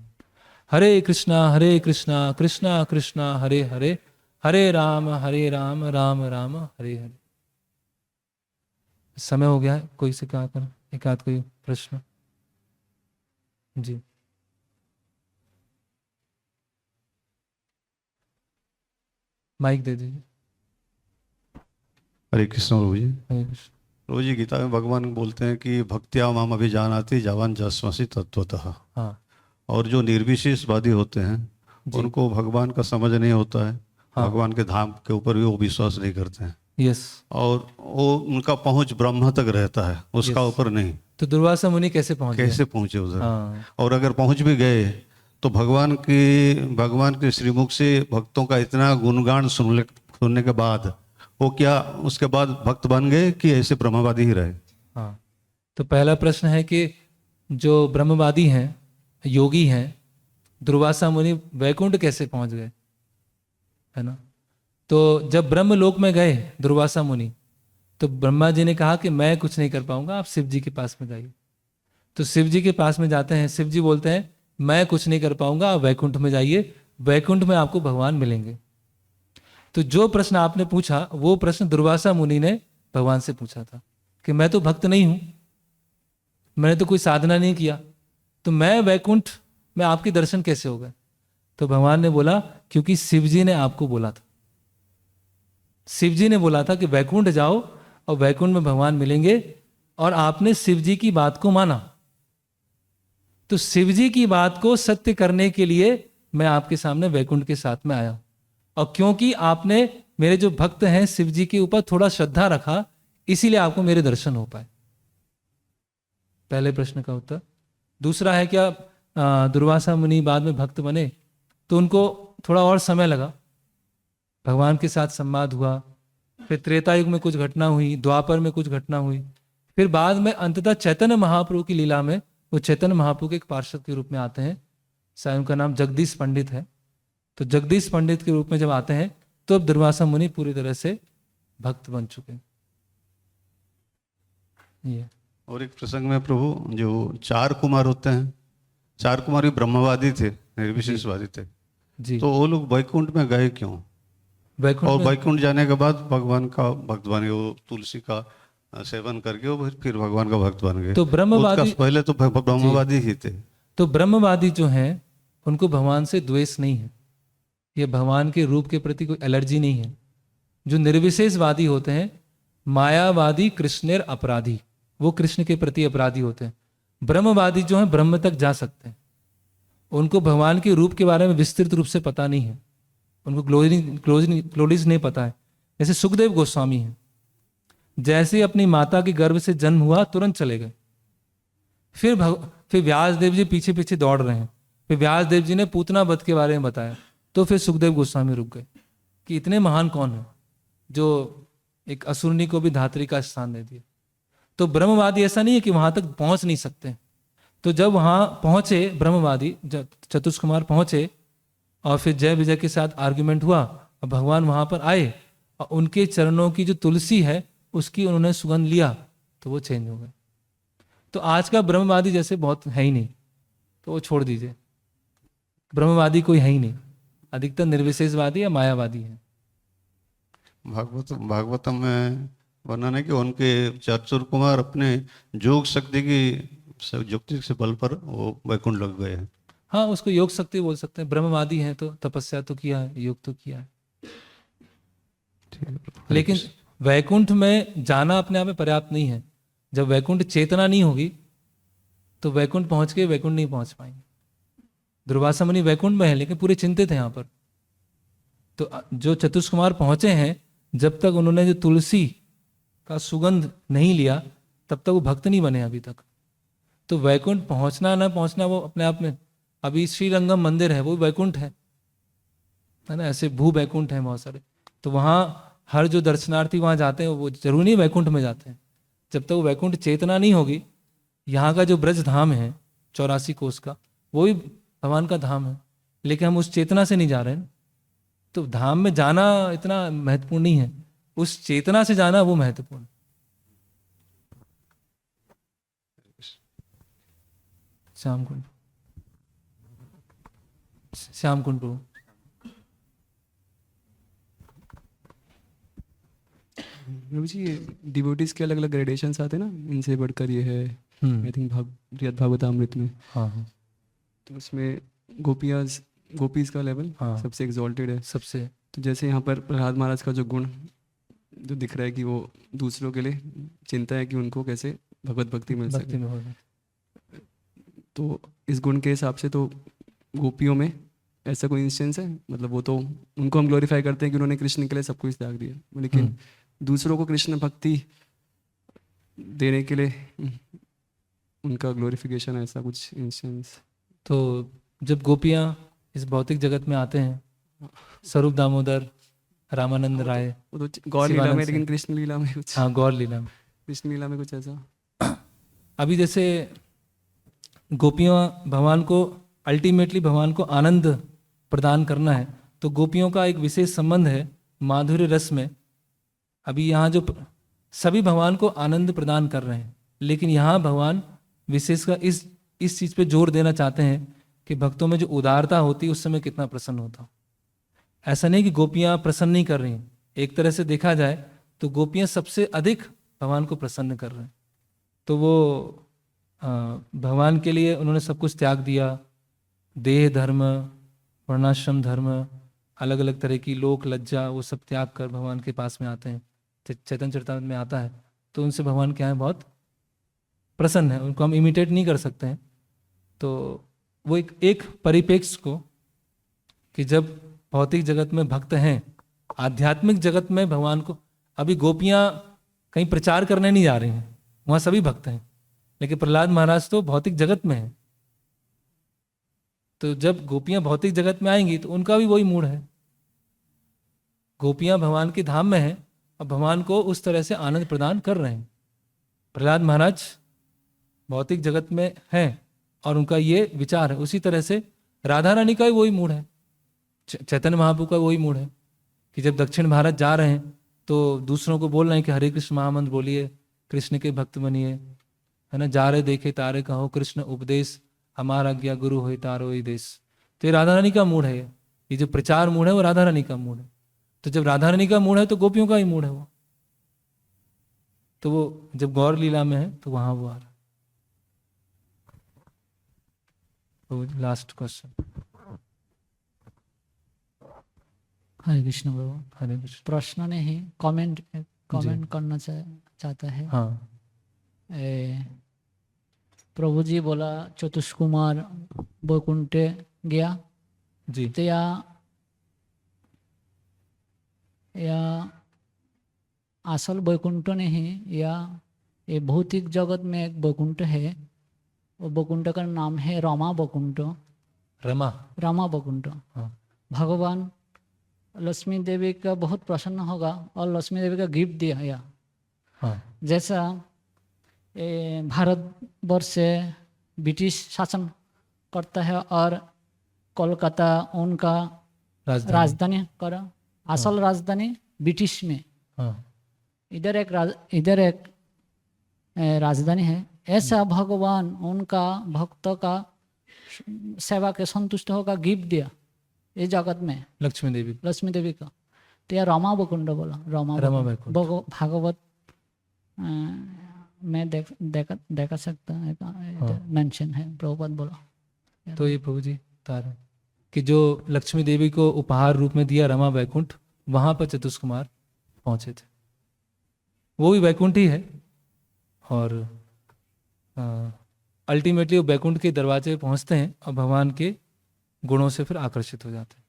हरे कृष्णा कृष्णा कृष्णा कृष्णा हरे हरे, हरे राम राम राम हरे हरे। समय हो गया है, कोई से कहा कर एक आध कोई प्रश्न? जी माइक दे दीजिए। हरे कृष्ण प्रभु जी। हरे कृष्ण। प्रभु जी, गीता में भगवान बोलते हैं कि भक्त्या माम अभिजानाति जावान जस्मसि तत्वतः। हाँ और जो निर्विशेषवादी होते हैं जी। उनको भगवान का समझ नहीं होता है, हाँ भगवान के धाम के ऊपर भी वो विश्वास नहीं करते हैं, यस और वो उनका पहुंच ब्रह्म तक रहता है, उसका यस। ऊपर नहीं। तो दुर्वासा मुनि कैसे पहुंच गए? कैसे पहुंचे उधर? हाँ और अगर पहुंच भी गए तो भगवान के श्रीमुख से भक्तों का इतना गुणगान सुनने के बाद वो क्या उसके बाद भक्त बन गए कि ऐसे ब्रह्मवादी ही रहे? हाँ। तो पहला प्रश्न है कि जो ब्रह्मवादी हैं, योगी हैं, दुर्वासा मुनि वैकुंठ कैसे पहुंच गए, है ना? तो जब ब्रह्मलोक में गए दुर्वासा मुनि, तो ब्रह्मा जी ने कहा कि मैं कुछ नहीं कर पाऊंगा, आप शिव जी के पास में जाइए। तो शिव जी के पास में जाते हैं, शिव जी बोलते हैं मैं कुछ नहीं कर पाऊंगा, आप वैकुंठ में जाइए, वैकुंठ में आपको भगवान मिलेंगे। तो जो प्रश्न आपने पूछा वो प्रश्न दुर्वासा मुनि ने भगवान से पूछा था कि मैं तो भक्त नहीं हूं, मैंने तो कोई साधना नहीं किया, तो मैं वैकुंठ में आपके दर्शन कैसे हो गए? तो भगवान ने बोला क्योंकि शिव जी ने आपको बोला था, शिव जी ने बोला था कि वैकुंठ जाओ और वैकुंठ में भगवान मिलेंगे, और आपने शिव जी की बात को माना। तो शिव जी की बात को सत्य करने के लिए मैं आपके सामने वैकुंठ के साथ में आया, और क्योंकि आपने मेरे जो भक्त हैं शिव जी के ऊपर थोड़ा श्रद्धा रखा, इसीलिए आपको मेरे दर्शन हो पाए। पहले प्रश्न का उत्तर। दूसरा है क्या दुर्वासा मुनि बाद में भक्त बने? तो उनको थोड़ा और समय लगा, भगवान के साथ संवाद हुआ, फिर त्रेता युग में कुछ घटना हुई, द्वापर में कुछ घटना हुई, फिर बाद में अंततः चैतन्य महाप्रभु की लीला में वो चैतन्य महाप्रभु के एक पार्षद के रूप में आते हैं, शायद उनका नाम जगदीश पंडित है। तो जगदीश पंडित के रूप में जब आते हैं तो अब दुर्वासा मुनि पूरी तरह से भक्त बन चुके हैं। ये और एक प्रसंग में प्रभु, जो 4 कुमार होते हैं, 4 कुमार भी ब्रह्मवादी थे, निर्विशेषवादी थे, जी। तो वो लोग वैकुंठ में गए क्यों? वैकुंठ और में वैकुंठ जाने के बाद भगवान का भक्त बन गए, वो तुलसी का सेवन करके वो फिर भगवान का भक्त बन गए। तो उसका ब्रह्मवादी, पहले तो जी, ब्रह्मवादी ही थे। तो ब्रह्मवादी जो हैं उनको भगवान से द्वेष नहीं है, ये भगवान के रूप के प्रति कोई एलर्जी नहीं है। जो निर्विशेषवादी होते हैं, मायावादी कृष्णेर अपराधी, वो कृष्ण के प्रति अपराधी होते हैं। ब्रह्मवादी जो हैं ब्रह्म तक जा सकते हैं, उनको भगवान के रूप के बारे में विस्तृत रूप से पता नहीं है, उनको क्लोज नहीं पता है। जैसे सुखदेव गोस्वामी हैं, जैसे अपनी माता के गर्भ से जन्म हुआ तुरंत चले गए। फिर व्यास देव जी पीछे पीछे दौड़ रहे हैं, फिर व्यास देव जी ने पूतना वध के बारे में बताया, तो फिर सुखदेव गोस्वामी रुक गए कि इतने महान कौन है जो एक असुरनी को भी धात्री का स्थान दे दिया। तो ब्रह्मवादी ऐसा नहीं है कि वहां तक पहुंच नहीं सकते। तो जब वहां पहुंचे ब्रह्मवादी, जब चतुष कुमार पहुंचे और फिर जय विजय के साथ आर्ग्यूमेंट हुआ और भगवान वहां पर आए और उनके चरणों की जो तुलसी है उसकी उन्होंने सुगंध लिया, तो वो चेंज हो गए। तो आज का ब्रह्मवादी जैसे बहुत है ही नहीं, तो वो छोड़ दीजिए, ब्रह्मवादी कोई है ही नहीं, अधिकतर निर्विशेषवादी या मायावादी है। भागवतम में वर्णन है कि उनके 4 कुमार अपने जोग शक्ति से बल पर वो वैकुंठ लग गए हैं। हाँ, उसको योग शक्ति बोल सकते हैं। ब्रह्मवादी हैं तो तपस्या तो किया है, योग तो किया है। ठीक है। हरे लेकिन कृष्ण। वैकुंठ में जाना अपने आप में पर्याप्त नहीं है। जब वैकुंठ चेतना नहीं होगी तो वैकुंठ पहुंच के वैकुंठ नहीं पहुंच पाएंगे। दुर्वासा मुनि वैकुंठ में है लेकिन पूरे चिंतित हैं यहाँ पर। तो जो चतुष कुमार पहुंचे हैं, जब तक उन्होंने जो तुलसी का सुगंध नहीं लिया तब तक वो भक्त नहीं बने अभी तक। तो वैकुंठ पहुंचना ना पहुंचना वो अपने आप में, अभी श्रीरंगम मंदिर है वो वैकुंठ है ना, ऐसे भू वैकुंठ है बहुत सारे। तो वहाँ हर जो दर्शनार्थी वहाँ जाते हैं वो जरूर नहीं वैकुंठ में जाते हैं। जब तक वो वैकुंठ चेतना नहीं होगी, यहाँ का जो ब्रज धाम है 84 कोस का, वो भी भगवान का धाम है, लेकिन हम उस चेतना से नहीं जा रहे हैं। तो धाम में जाना इतना महत्वपूर्ण नहीं है, उस चेतना से जाना वो महत्वपूर्ण है। श्याम कुंड, श्याम कुंड प्रभु। प्रभु जी ये डिवोटीज के अलग अलग ग्रेडेशंस आते हैं ना, इनसे बढ़कर ये है आई थिंक भागवतामृत में, हाँ हाँ तो उसमें गोपीज का लेवल हाँ। सबसे एग्जॉल्टेड है। सबसे। तो जैसे यहाँ पर प्रहलाद महाराज का जो गुण जो दिख रहा है कि वो दूसरों के लिए चिंता है कि उनको कैसे भगवत भक्ति मिल भक्ति सके, में होगा। तो इस गुण के हिसाब से तो गोपियों में ऐसा कोई इंस्टेंस है, मतलब वो तो उनको हम ग्लोरीफाई करते हैं कि उन्होंने कृष्ण के लिए सब कुछ त्याग दिया, लेकिन दूसरों को कृष्ण भक्ति देने के लिए उनका ग्लोरिफिकेशन है, ऐसा कुछ इंस्टेंस? तो जब गोपियाँ इस भौतिक जगत में आते हैं, स्वरूप दामोदर, रामानंद राय, वो तो गौर लीला शिवानंद में, से। लेकिन कृष्ण लीला में कुछ, हाँ गौर लीला में, कृष्ण लीला में कुछ ऐसा अभी जैसे गोपियाँ भगवान को अल्टीमेटली भगवान को आनंद प्रदान करना है, तो गोपियों का एक विशेष संबंध है माधुर्य रस में। अभी यहाँ जो सभी भगवान को आनंद प्रदान कर रहे हैं, लेकिन यहाँ भगवान विशेषकर इस चीज़ पे जोर देना चाहते हैं कि भक्तों में जो उदारता होती है उस समय कितना प्रसन्न होता हो। ऐसा नहीं कि गोपियाँ प्रसन्न नहीं कर रही हैं, एक तरह से देखा जाए तो गोपियाँ सबसे अधिक भगवान को प्रसन्न कर रहे हैं। तो वो भगवान के लिए उन्होंने सब कुछ त्याग दिया, देह धर्म, वर्णाश्रम धर्म, अलग अलग तरह की लोक लज्जा, वो सब त्याग कर भगवान के पास में आते हैं। चैतन्य चरितामृत में आता है, तो उनसे भगवान क्या है, बहुत प्रसन्न है, उनको हम इमिटेट नहीं कर सकते हैं। तो वो एक परिप्रेक्ष्य को कि जब भौतिक जगत में भक्त हैं, आध्यात्मिक जगत में भगवान को, अभी गोपियाँ कहीं प्रचार करने नहीं जा रही हैं, वहाँ सभी भक्त हैं, लेकिन प्रहलाद महाराज तो भौतिक जगत में हैं। तो जब गोपियाँ भौतिक जगत में आएंगी तो उनका भी वही मूड है, गोपियाँ भगवान के धाम में हैं और भगवान को उस तरह से आनंद प्रदान कर रहे हैं। प्रहलाद महाराज भौतिक जगत में हैं और उनका ये विचार है। उसी तरह से राधा रानी का भी वही मूड है, चैतन्य महाप्रभु का वही मूड है कि जब दक्षिण भारत जा रहे हैं तो दूसरों को बोल रहे हैं कि हरे कृष्ण महामंत्र बोलिए, कृष्ण के भक्त बनिए, है ना, जा रहे देखे तारे कहो कृष्ण उपदेश, हमारा आज्ञा गुरु होए तारो ही देश। तो ये राधा रानी का मूड है, ये जो प्रचार मूड है वो राधा रानी का मूड है। तो जब राधा रानी का मूड है तो गोपियों का ही मूड है वो, तो वो जब गौर लीला में है तो वहां वो आ रहा है। तो लास्ट क्वेश्चन। हरे कृष्ण प्रभु। हरे कृष्ण। प्रश्न नहीं, कमेंट करना चाहता है। हाँ प्रभु जी बोला चतुष्कुमार वैकुंठे गया, जी। तो या असल वैकुंठ नहीं, या ये भौतिक जगत में एक वैकुंठ है, वो वैकुंठ का नाम है रमा वैकुंठ। रमा वैकुंठ। हाँ। भगवान लक्ष्मी देवी का बहुत प्रसन्न होगा और लक्ष्मी देवी का गिफ्ट दिया या हाँ। जैसा भारतवर्ष से ब्रिटिश शासन करता है और कोलकाता उनका राजधानी करा, असल राजधानी ब्रिटिश में। हाँ। इधर एक राजधानी है। ऐसा भगवान उनका भक्तों का सेवा के संतुष्ट होकर गिफ्ट दिया इस जगत में लक्ष्मी देवी का। तो यह रमा वैकुंठ बोला, रमा वैकुंठ भागवत में देखा सकता है, मेंशन है, प्रभुपाद बोला। तो ये प्रभु जी बता रहे कि जो लक्ष्मी देवी को उपहार रूप में दिया रमा वैकुंठ, वहां पर चतुष्कुमार पहुंचे थे, वो भी वैकुंठ ही है। और अल्टीमेटली वो वैकुंठ के दरवाजे पे पहुंचते हैं और भगवान के गुणों से फिर आकर्षित हो जाते हैं।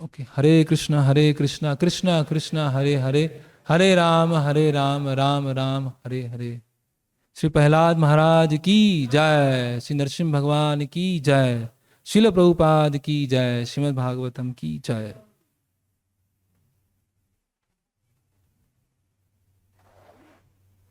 ओके, हरे कृष्णा कृष्णा कृष्णा हरे हरे, हरे राम राम राम हरे हरे। श्री प्रहलाद महाराज की जय, श्री नरसिंह भगवान की जय, श्रील प्रभुपाद की जय, श्रीमद् भागवतम की जय।